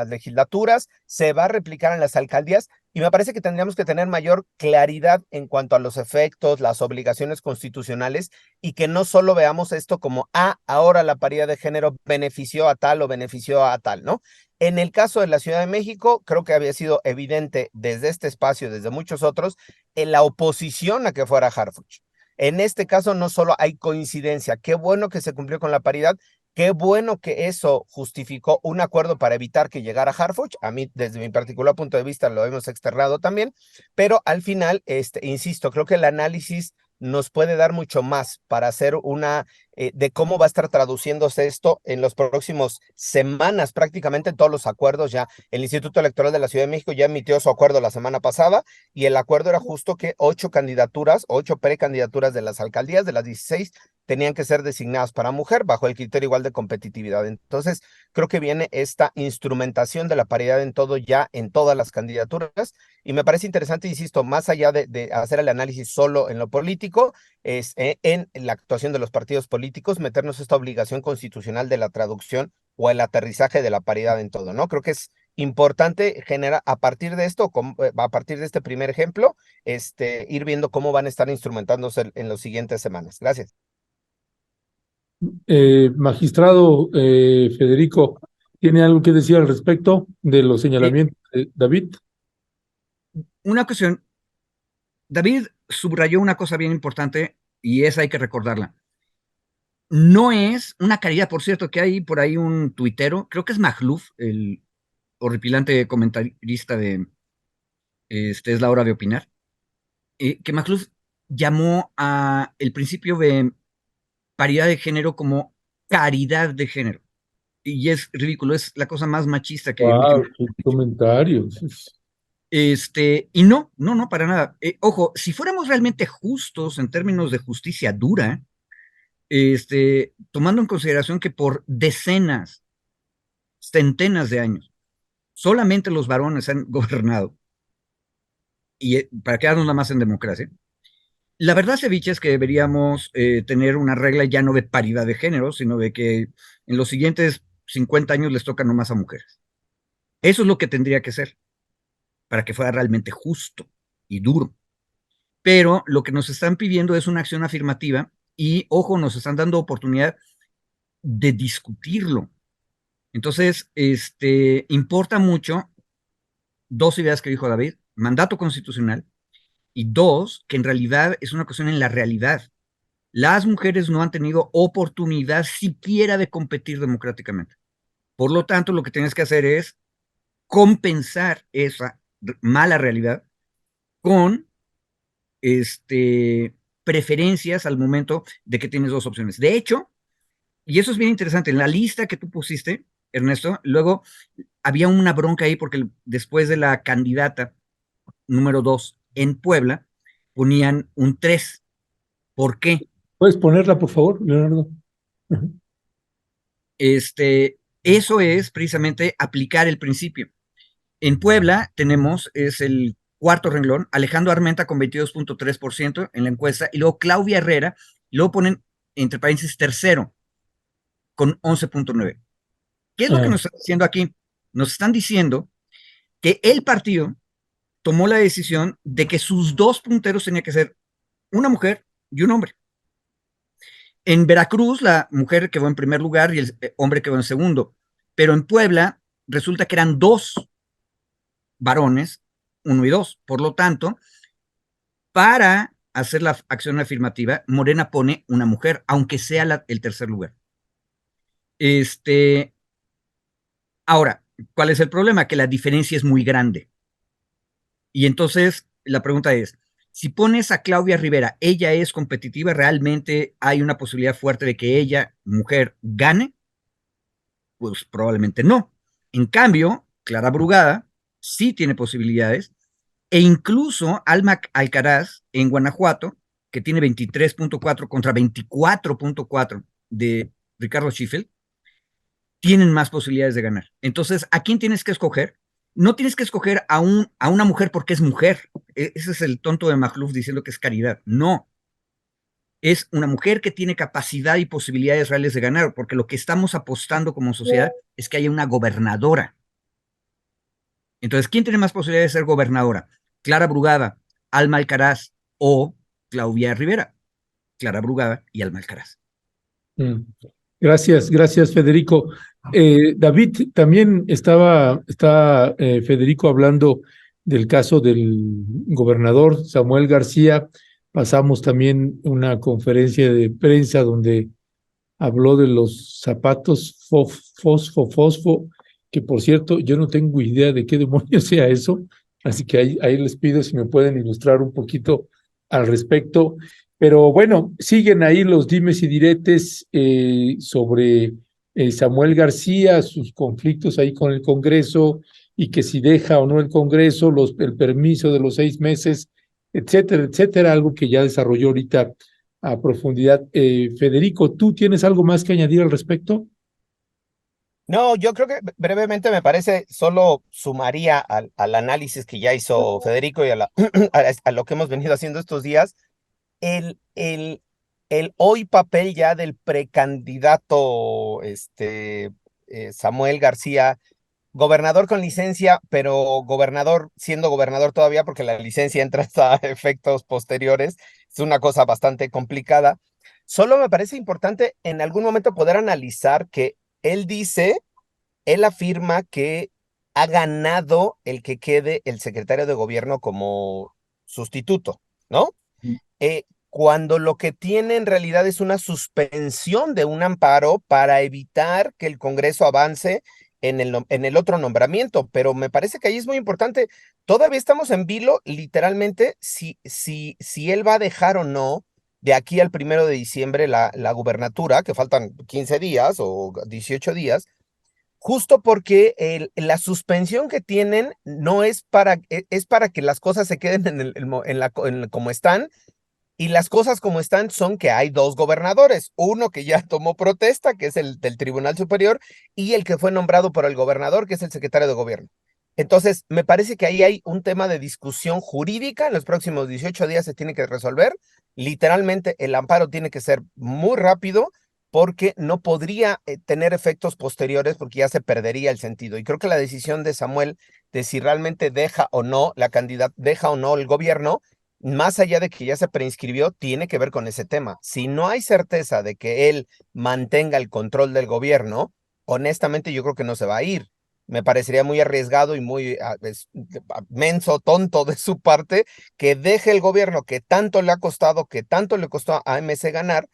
legislaturas, se va a replicar en las alcaldías, y me parece que tendríamos que tener mayor claridad en cuanto a los efectos, las obligaciones constitucionales, y que no solo veamos esto como, ahora la paridad de género benefició a tal o benefició a tal, ¿no? En el caso de la Ciudad de México, creo que había sido evidente desde este espacio, desde muchos otros, en la oposición a que fuera Harfuch. En este caso no solo hay coincidencia, qué bueno que se cumplió con la paridad, qué bueno que eso justificó un acuerdo para evitar que llegara Harfuch. A mí, desde mi particular punto de vista, lo hemos externado también, pero al final, insisto, creo que el análisis nos puede dar mucho más para hacer una de cómo va a estar traduciéndose esto en los próximos semanas, prácticamente en todos los acuerdos. Ya el Instituto Electoral de la Ciudad de México ya emitió su acuerdo la semana pasada, y el acuerdo era justo que 8 precandidaturas de las alcaldías, de las 16, tenían que ser designadas para mujer bajo el criterio igual de competitividad. Entonces, creo que viene esta instrumentación de la paridad en todo, ya en todas las candidaturas, y me parece interesante, insisto, más allá de hacer el análisis solo en lo político, es en la actuación de los partidos políticos, meternos esta obligación constitucional de la traducción o el aterrizaje de la paridad en todo, ¿no? Creo que es importante generar, a partir de esto, a partir de este primer ejemplo, ir viendo cómo van a estar instrumentándose en las siguientes semanas. Gracias. Magistrado Federico, ¿tiene algo que decir al respecto de los señalamientos de David? Una cuestión, David subrayó una cosa bien importante y esa hay que recordarla. No es una caridad, por cierto, que hay por ahí un tuitero, creo que es Magluf, el horripilante comentarista de Es la hora de opinar, que Magluf llamó a el principio de paridad de género como caridad de género. Y es ridículo, es la cosa más machista que Wow, últimamente. qué comentarios. Y no, no, no, para nada. Ojo, si fuéramos realmente justos en términos de justicia dura, tomando en consideración que por decenas, centenas de años, solamente los varones han gobernado, y para quedarnos nada más en democracia, la verdad, ceviche, es que deberíamos tener una regla ya no de paridad de género, sino de que en los siguientes 50 años les toca nomás a mujeres. Eso es lo que tendría que ser, para que fuera realmente justo y duro. Pero lo que nos están pidiendo es una acción afirmativa y, ojo, nos están dando oportunidad de discutirlo. Entonces, importa mucho dos ideas que dijo David: mandato constitucional, y dos, que en realidad es una cuestión en la realidad. Las mujeres no han tenido oportunidad siquiera de competir democráticamente. Por lo tanto, lo que tienes que hacer es compensar esa mala realidad con preferencias al momento de que tienes dos opciones. De hecho, y eso es bien interesante, en la lista que tú pusiste, Ernesto, luego había una bronca ahí porque después de la candidata número 2 en Puebla, ponían un 3. ¿Por qué? ¿Puedes ponerla, por favor, Leonardo? Eso es precisamente aplicar el principio. En Puebla tenemos, es el cuarto renglón, Alejandro Armenta con 22.3% en la encuesta, y luego Claudia Herrera, y luego ponen entre paréntesis tercero con 11.9. ¿Qué es lo que nos están diciendo aquí? Nos están diciendo que el partido tomó la decisión de que sus dos punteros tenían que ser una mujer y un hombre. En Veracruz, la mujer quedó en primer lugar y el hombre quedó en segundo. Pero en Puebla resulta que eran dos varones, 1 y 2. Por lo tanto, para hacer la acción afirmativa, Morena pone una mujer, aunque sea el tercer lugar. Ahora, ¿cuál es el problema? Que la diferencia es muy grande. Y entonces la pregunta es, si pones a Claudia Rivera, ¿ella es competitiva? ¿Realmente hay una posibilidad fuerte de que ella, mujer, gane? Pues probablemente no. En cambio, Clara Brugada sí tiene posibilidades, e incluso Alma Alcaraz en Guanajuato, que tiene 23.4 contra 24.4 de Ricardo Schiffel, tienen más posibilidades de ganar. Entonces, ¿a quién tienes que escoger? No tienes que escoger a una mujer porque es mujer. Ese es el tonto de Magluf diciendo que es caridad. No, es una mujer que tiene capacidad y posibilidades reales de ganar, porque lo que estamos apostando como sociedad es que haya una gobernadora. Entonces, ¿quién tiene más posibilidades de ser gobernadora? Clara Brugada, Alma Alcaraz o Claudia Rivera. Clara Brugada y Alma Alcaraz. Mm. Gracias, Federico. David, también está Federico hablando del caso del gobernador Samuel García. Pasamos también una conferencia de prensa donde habló de los zapatos fosfo, que por cierto, yo no tengo idea de qué demonios sea eso, así que ahí les pido si me pueden ilustrar un poquito al respecto. Pero bueno, siguen ahí los dimes y diretes sobre Samuel García, sus conflictos ahí con el Congreso y que si deja o no el Congreso, el permiso de los 6 meses, etcétera, algo que ya desarrolló ahorita a profundidad. Federico, ¿tú tienes algo más que añadir al respecto? No, yo creo que brevemente me parece, solo sumaría al análisis que ya hizo Federico y a lo que hemos venido haciendo estos días, el, el, el hoy papel ya del precandidato Samuel García, gobernador con licencia, pero gobernador siendo gobernador todavía porque la licencia entra hasta efectos posteriores, es una cosa bastante complicada. Solo me parece importante en algún momento poder analizar que él dice, él afirma que ha ganado el que quede el secretario de gobierno como sustituto, ¿no? Cuando lo que tiene en realidad es una suspensión de un amparo para evitar que el Congreso avance en el otro nombramiento, pero me parece que ahí es muy importante. Todavía estamos en vilo, literalmente, si él va a dejar o no de aquí al 1 de diciembre la gubernatura, que faltan 15 días o 18 días, justo porque la suspensión que tienen no es es para que las cosas se queden como están, y las cosas como están son que hay dos gobernadores, uno que ya tomó protesta, que es el del Tribunal Superior, y el que fue nombrado por el gobernador, que es el secretario de gobierno. Entonces, me parece que ahí hay un tema de discusión jurídica, en los próximos 18 días se tiene que resolver. Literalmente, el amparo tiene que ser muy rápido porque no podría tener efectos posteriores porque ya se perdería el sentido. Y creo que la decisión de Samuel de si realmente deja o no deja o no el gobierno, más allá de que ya se preinscribió, tiene que ver con ese tema. Si no hay certeza de que él mantenga el control del gobierno, honestamente yo creo que no se va a ir. Me parecería muy arriesgado y muy menso, tonto de su parte, que deje el gobierno que tanto le ha costado, que tanto le costó a AMC ganar,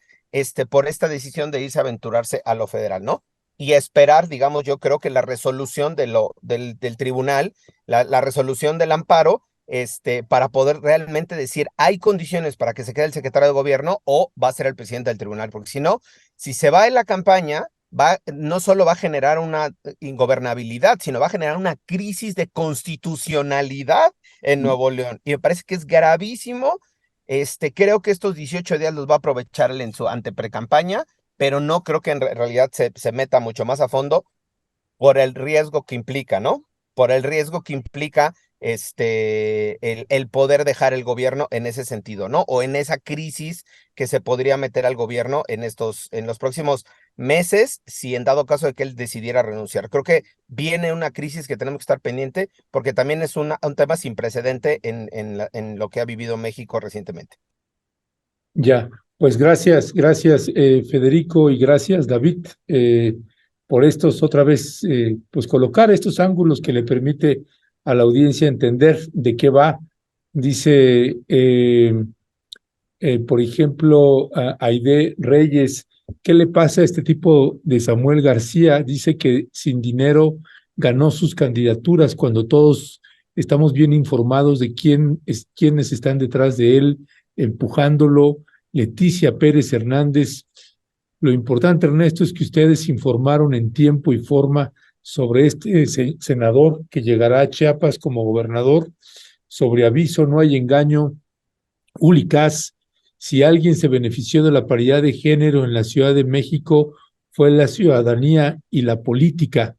por esta decisión de irse a aventurarse a lo federal, ¿no? Y esperar, digamos, yo creo que la resolución del tribunal, la resolución del amparo, para poder realmente decir, hay condiciones para que se quede el secretario de gobierno o va a ser el presidente del tribunal, porque si no, si se va en la campaña, no solo va a generar una ingobernabilidad, sino va a generar una crisis de constitucionalidad en Nuevo León. Y me parece que es gravísimo. Creo que estos 18 días los va a aprovechar él en su anteprecampaña, pero no creo que en realidad se meta mucho más a fondo por el riesgo que implica, ¿no? Por el riesgo que implica el poder dejar el gobierno en ese sentido, ¿no? O en esa crisis que se podría meter al gobierno en los próximos meses, si en dado caso de que él decidiera renunciar. Creo que viene una crisis que tenemos que estar pendiente porque también es un tema sin precedente en lo que ha vivido México recientemente. Ya, pues gracias, Federico, y gracias David por estos otra vez, pues colocar estos ángulos que le permite a la audiencia entender de qué va. Dice, por ejemplo, a Aide Reyes, ¿qué le pasa a este tipo de Samuel García? Dice que sin dinero ganó sus candidaturas cuando todos estamos bien informados de quiénes están detrás de él, empujándolo. Leticia Pérez Hernández, lo importante, Ernesto, es que ustedes informaron en tiempo y forma sobre este senador que llegará a Chiapas como gobernador. Sobre aviso, no hay engaño. Ulicas, si alguien se benefició de la paridad de género en la Ciudad de México, fue la ciudadanía y la política.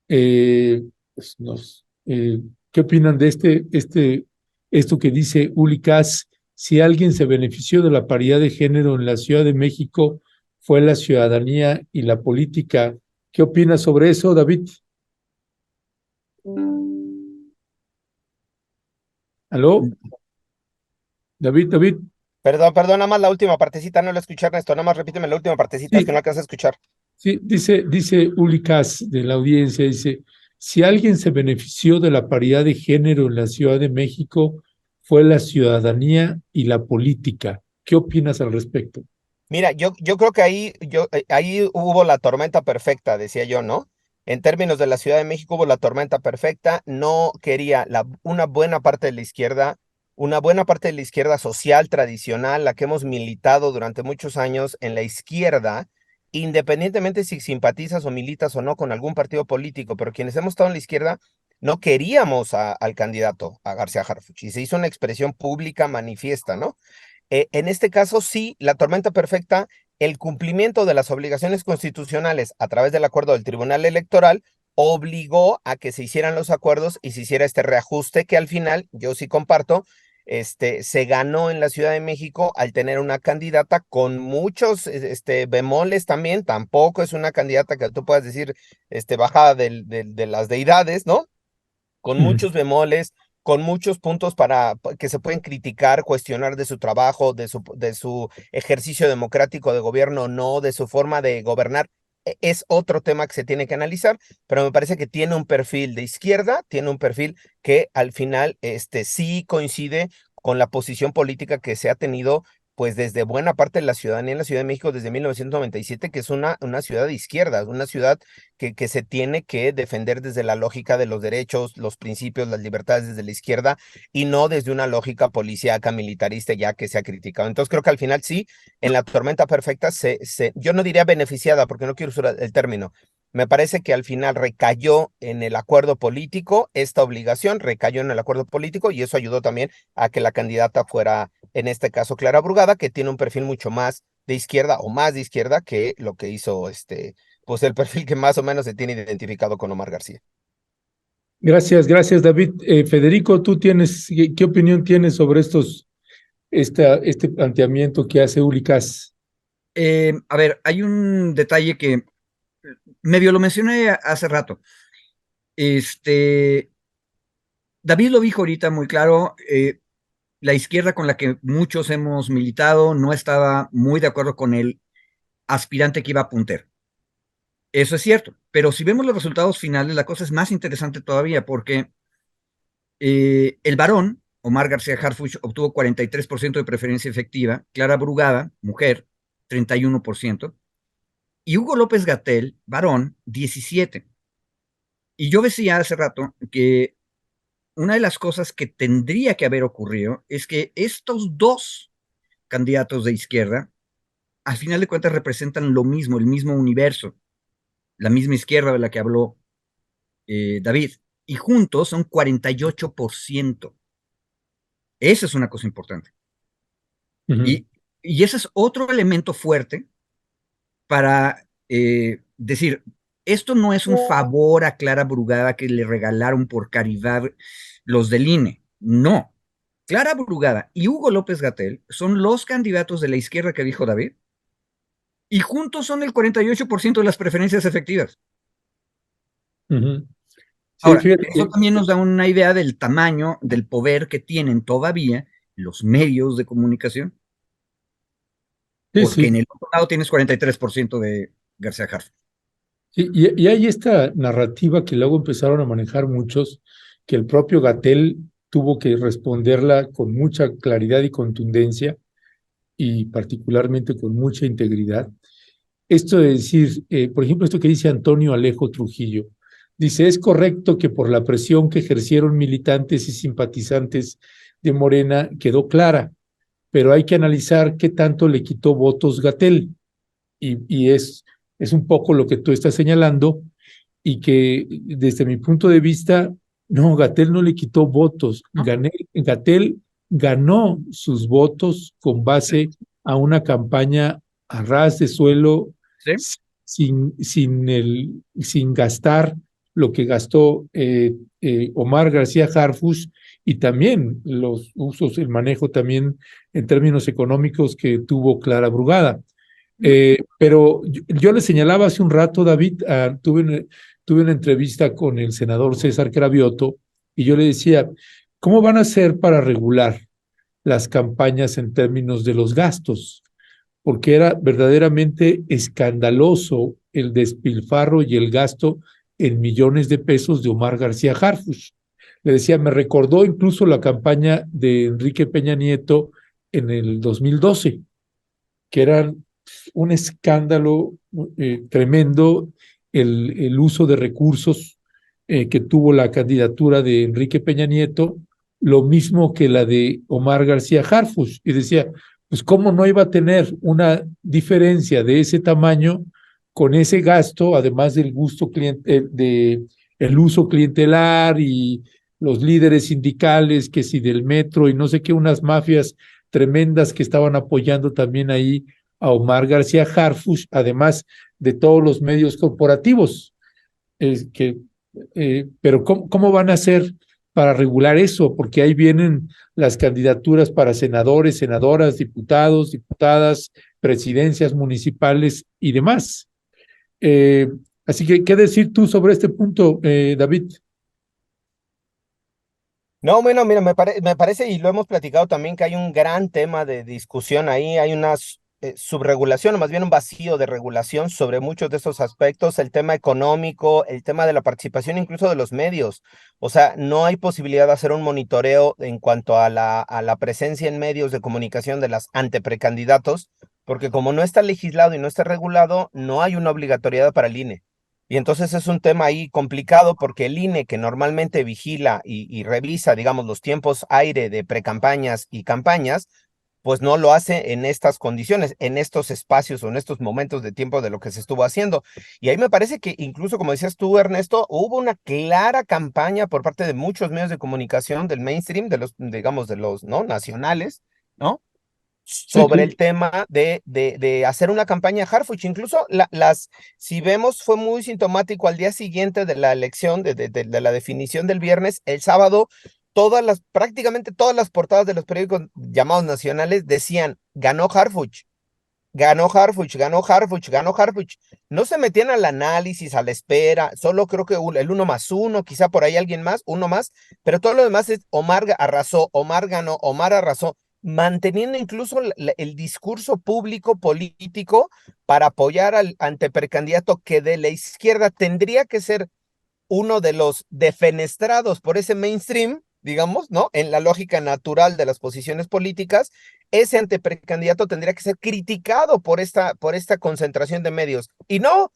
Pues ¿qué opinan de esto que dice Uli Kass? Si alguien se benefició de la paridad de género en la Ciudad de México, fue la ciudadanía y la política. ¿Qué opinas sobre eso, David? ¿Aló? David. Perdón, nada más la última partecita, no la escuché, Ernesto, nada más repíteme la última partecita, es Sí, que no alcanza a escuchar. sí, dice Uli Kass de la audiencia, dice, si alguien se benefició de la paridad de género en la Ciudad de México, fue la ciudadanía y la política. ¿Qué opinas al respecto? Mira, yo creo que ahí hubo la tormenta perfecta, decía yo, ¿no? En términos de la Ciudad de México hubo la tormenta perfecta, no quería una buena parte de la izquierda, una buena parte de la izquierda social tradicional, la que hemos militado durante muchos años en la izquierda, independientemente si simpatizas o militas o no con algún partido político, pero quienes hemos estado en la izquierda no queríamos al candidato, a García Harfuch, y se hizo una expresión pública manifiesta, ¿no? En este caso, sí, la tormenta perfecta, el cumplimiento de las obligaciones constitucionales a través del acuerdo del Tribunal Electoral obligó a que se hicieran los acuerdos y se hiciera este reajuste que al final, yo sí comparto, se ganó en la Ciudad de México al tener una candidata con muchos bemoles también, tampoco es una candidata que tú puedas decir bajada de las deidades, ¿no? Con muchos bemoles, con muchos puntos que se pueden criticar, cuestionar de su trabajo, de su ejercicio democrático de gobierno, no, de su forma de gobernar. Es otro tema que se tiene que analizar, pero me parece que tiene un perfil de izquierda, tiene un perfil que al final sí coincide con la posición política que se ha tenido pues desde buena parte de la ciudadanía en la Ciudad de México desde 1997, que es una ciudad de izquierda, una ciudad que se tiene que defender desde la lógica de los derechos, los principios, las libertades desde la izquierda y no desde una lógica policíaca, militarista ya que se ha criticado. Entonces creo que al final sí, en la tormenta perfecta, yo no diría beneficiada porque no quiero usar el término. Me parece que al final recayó en el acuerdo político, esta obligación recayó en el acuerdo político y eso ayudó también a que la candidata fuera, en este caso, Clara Brugada, que tiene un perfil mucho más de izquierda o más de izquierda que lo que hizo pues el perfil que más o menos se tiene identificado con Omar García. Gracias, David. Federico, ¿tú qué opinión tienes sobre este planteamiento que hace Uli Kass? A ver, hay un detalle que medio lo mencioné hace rato. David lo dijo ahorita muy claro, la izquierda con la que muchos hemos militado no estaba muy de acuerdo con el aspirante que iba a puntero. Eso es cierto, pero si vemos los resultados finales, la cosa es más interesante todavía porque el varón, Omar García Harfuch, obtuvo 43% de preferencia efectiva, Clara Brugada, mujer, 31%, y Hugo López-Gatell, varón, 17%. Y yo decía hace rato que una de las cosas que tendría que haber ocurrido es que estos dos candidatos de izquierda, al final de cuentas representan lo mismo, el mismo universo, la misma izquierda de la que habló David, y juntos son 48%. Esa es una cosa importante. Y ese es otro elemento fuerte para decir, esto no es un favor a Clara Brugada que le regalaron por caridad los del INE. No. Clara Brugada y Hugo López-Gatell son los candidatos de la izquierda que dijo David y juntos son el 48% de las preferencias efectivas. Sí, Ahora, fíjate eso también nos da una idea del tamaño, del poder que tienen todavía los medios de comunicación. Porque en el otro lado tienes 43% de García Harfuch. Sí, y hay esta narrativa que luego empezaron a manejar muchos, que el propio Gatell tuvo que responderla con mucha claridad y contundencia, y particularmente con mucha integridad. Esto de decir, por ejemplo, esto que dice Antonio Alejo Trujillo, dice, es correcto que por la presión que ejercieron militantes y simpatizantes de Morena quedó clara, pero hay que analizar qué tanto le quitó votos Gatell. Y es un poco lo que tú estás señalando, y que desde mi punto de vista, no, Gatell no le quitó votos. Gatell ganó sus votos con base a una campaña a ras de suelo, ¿Sí? sin gastar lo que gastó Omar García Harfuch, y también los usos, el manejo también en términos económicos que tuvo Clara Brugada. Pero yo le señalaba hace un rato, David, tuve una entrevista con el senador César Cravioto, y yo le decía, ¿cómo van a hacer para regular las campañas en términos de los gastos? Porque era verdaderamente escandaloso el despilfarro y el gasto en millones de pesos de Omar García Harfuch. Le decía, me recordó incluso la campaña de Enrique Peña Nieto en el 2012, que era un escándalo tremendo el uso de recursos que tuvo la candidatura de Enrique Peña Nieto, lo mismo que la de Omar García Harfuch. Y decía, pues cómo no iba a tener una diferencia de ese tamaño con ese gasto, además del el uso clientelar y los líderes sindicales, que si del metro y no sé qué, unas mafias tremendas que estaban apoyando también ahí a Omar García Harfuch, además de todos los medios corporativos. Pero ¿cómo van a hacer para regular eso? Porque ahí vienen las candidaturas para senadores, senadoras, diputados, diputadas, presidencias municipales y demás. Así que, ¿qué decir tú sobre este punto, David? No, bueno, mira, me parece, y lo hemos platicado también, que hay un gran tema de discusión ahí, hay una subregulación, o más bien un vacío de regulación sobre muchos de esos aspectos, el tema económico, el tema de la participación incluso de los medios. O sea, no hay posibilidad de hacer un monitoreo en cuanto a la presencia en medios de comunicación de las anteprecandidatos, porque como no está legislado y no está regulado, no hay una obligatoriedad para el INE. Y entonces es un tema ahí complicado porque el INE, que normalmente vigila y revisa, digamos, los tiempos aire de precampañas y campañas, pues no lo hace en estas condiciones, en estos espacios o en estos momentos de tiempo de lo que se estuvo haciendo. Y ahí me parece que incluso, como decías tú, Ernesto, hubo una clara campaña por parte de muchos medios de comunicación del mainstream, de los, digamos, de los, ¿no? Nacionales, ¿no? Sí, Sobre el tema de hacer una campaña Harfuch. Incluso si vemos, fue muy sintomático al día siguiente de la elección, de la definición del viernes, el sábado, prácticamente todas las portadas de los periódicos llamados nacionales decían, ganó Harfuch, ganó Harfuch, ganó Harfuch, ganó Harfuch. No se metían al análisis, a la espera, solo creo que el 1+1, quizá por ahí alguien más, uno más, pero todo lo demás es Omar arrasó, Omar ganó, Omar arrasó, manteniendo incluso el discurso público político para apoyar al anteprecandidato que de la izquierda tendría que ser uno de los defenestrados por ese mainstream, digamos, ¿no? En la lógica natural de las posiciones políticas, ese anteprecandidato tendría que ser criticado por esta concentración de medios. Y no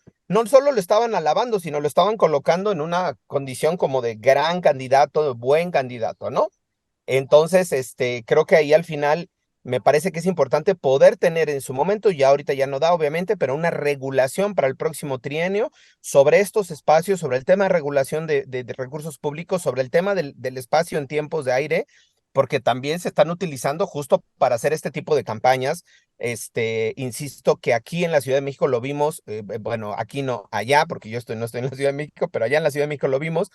solo lo estaban alabando, sino lo estaban colocando en una condición como de gran candidato, de buen candidato, ¿no? Entonces, creo que ahí al final me parece que es importante poder tener en su momento, ya ahorita ya no da obviamente, pero una regulación para el próximo trienio sobre estos espacios, sobre el tema de regulación de recursos públicos, sobre el tema del espacio en tiempos de aire, porque también se están utilizando justo para hacer este tipo de campañas. Insisto que aquí en la Ciudad de México lo vimos, bueno, aquí no, allá, porque yo no estoy en la Ciudad de México, pero allá en la Ciudad de México lo vimos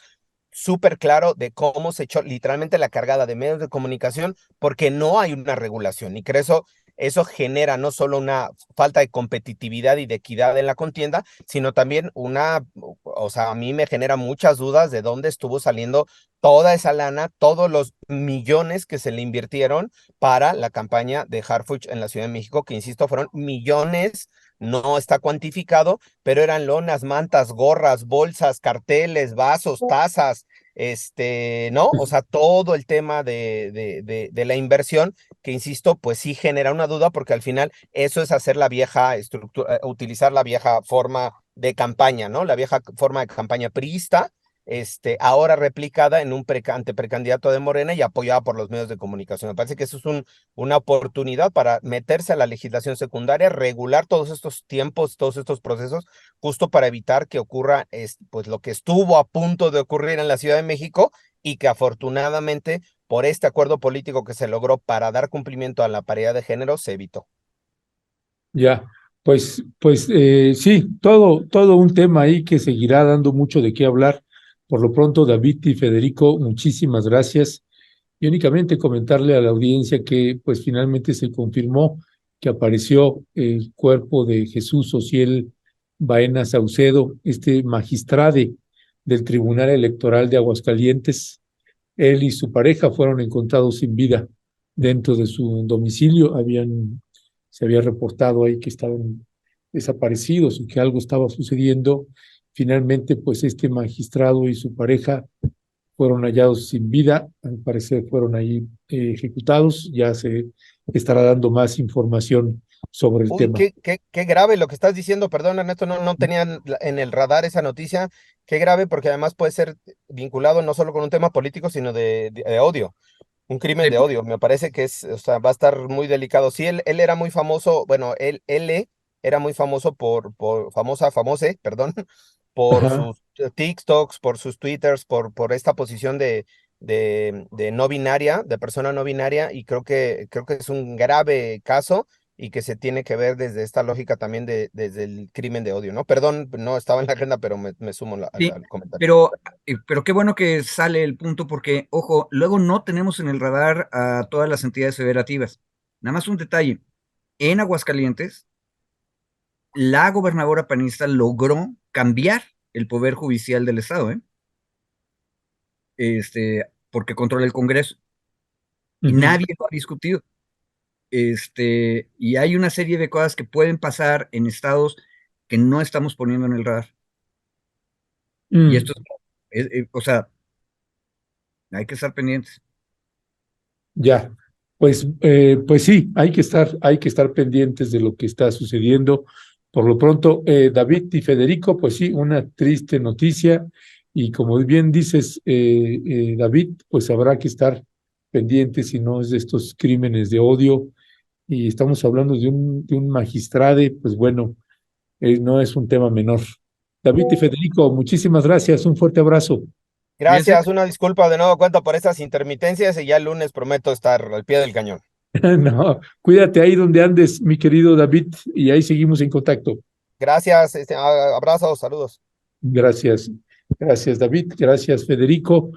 súper claro de cómo se echó literalmente la cargada de medios de comunicación porque no hay una regulación y que eso genera no solo una falta de competitividad y de equidad en la contienda, sino también o sea, a mí me genera muchas dudas de dónde estuvo saliendo toda esa lana, todos los millones que se le invirtieron para la campaña de Harfuch en la Ciudad de México, que insisto, fueron millones, no está cuantificado, pero eran lonas, mantas, gorras, bolsas, carteles, vasos, tazas, ¿no? O sea, todo el tema de la inversión, que insisto, pues sí genera una duda, porque al final eso es hacer la vieja estructura, utilizar la vieja forma de campaña, ¿no? La vieja forma de campaña priista, ahora replicada en un anteprecandidato de Morena y apoyada por los medios de comunicación. Me parece que eso es una oportunidad para meterse a la legislación secundaria, regular todos estos tiempos, todos estos procesos, justo para evitar que ocurra pues lo que estuvo a punto de ocurrir en la Ciudad de México y que afortunadamente por este acuerdo político que se logró para dar cumplimiento a la paridad de género se evitó. Ya. Sí, todo un tema ahí que seguirá dando mucho de qué hablar. Por lo pronto, David y Federico, muchísimas gracias. Y únicamente comentarle a la audiencia que pues finalmente se confirmó que apareció el cuerpo de Jesús Ociel Baena Saucedo, este magistrade del Tribunal Electoral de Aguascalientes. Él y su pareja fueron encontrados sin vida dentro de su domicilio. Se había reportado ahí que estaban desaparecidos y que algo estaba sucediendo. Finalmente, pues este magistrado y su pareja fueron hallados sin vida, al parecer fueron ahí ejecutados. Ya se estará dando más información sobre el Uy, tema. qué grave lo que estás diciendo, perdón, Ernesto, no tenía en el radar esa noticia, qué grave porque además puede ser vinculado no solo con un tema político, sino de odio, un crimen Sí, de odio, me parece que o sea, va a estar muy delicado. Sí, él era muy famoso, bueno, él era muy famoso famose, perdón, por Ajá. sus TikToks, por sus Twitters, por esta posición de no binaria, de persona no binaria, y creo que es un grave caso y que se tiene que ver desde esta lógica también desde el crimen de odio, ¿no? Perdón, no estaba en la agenda, pero me sumo sí, al comentario. pero qué bueno que sale el punto porque, ojo, luego no tenemos en el radar a todas las entidades federativas. Nada más un detalle. En Aguascalientes, la gobernadora panista logró cambiar el poder judicial del estado, ¿eh? Porque controla el Congreso y Ujú. nadie lo ha discutido. Y hay una serie de cosas que pueden pasar en estados que no estamos poniendo en el radar. Y Mm. esto o sea, hay que estar pendientes. Ya, pues sí, hay que estar pendientes de lo que está sucediendo. Por lo pronto, David y Federico, pues sí, una triste noticia. Y como bien dices, David, pues habrá que estar pendientes si no es de estos crímenes de odio. Y estamos hablando de un magistrade, pues bueno, no es un tema menor. David y Federico, muchísimas gracias, un fuerte abrazo. Cuídense. Gracias, una disculpa de nuevo cuenta por estas intermitencias y ya el lunes prometo estar al pie del cañón. No, cuídate ahí donde andes, mi querido David, y ahí seguimos en contacto. Gracias, abrazos, saludos. Gracias, gracias David, gracias Federico.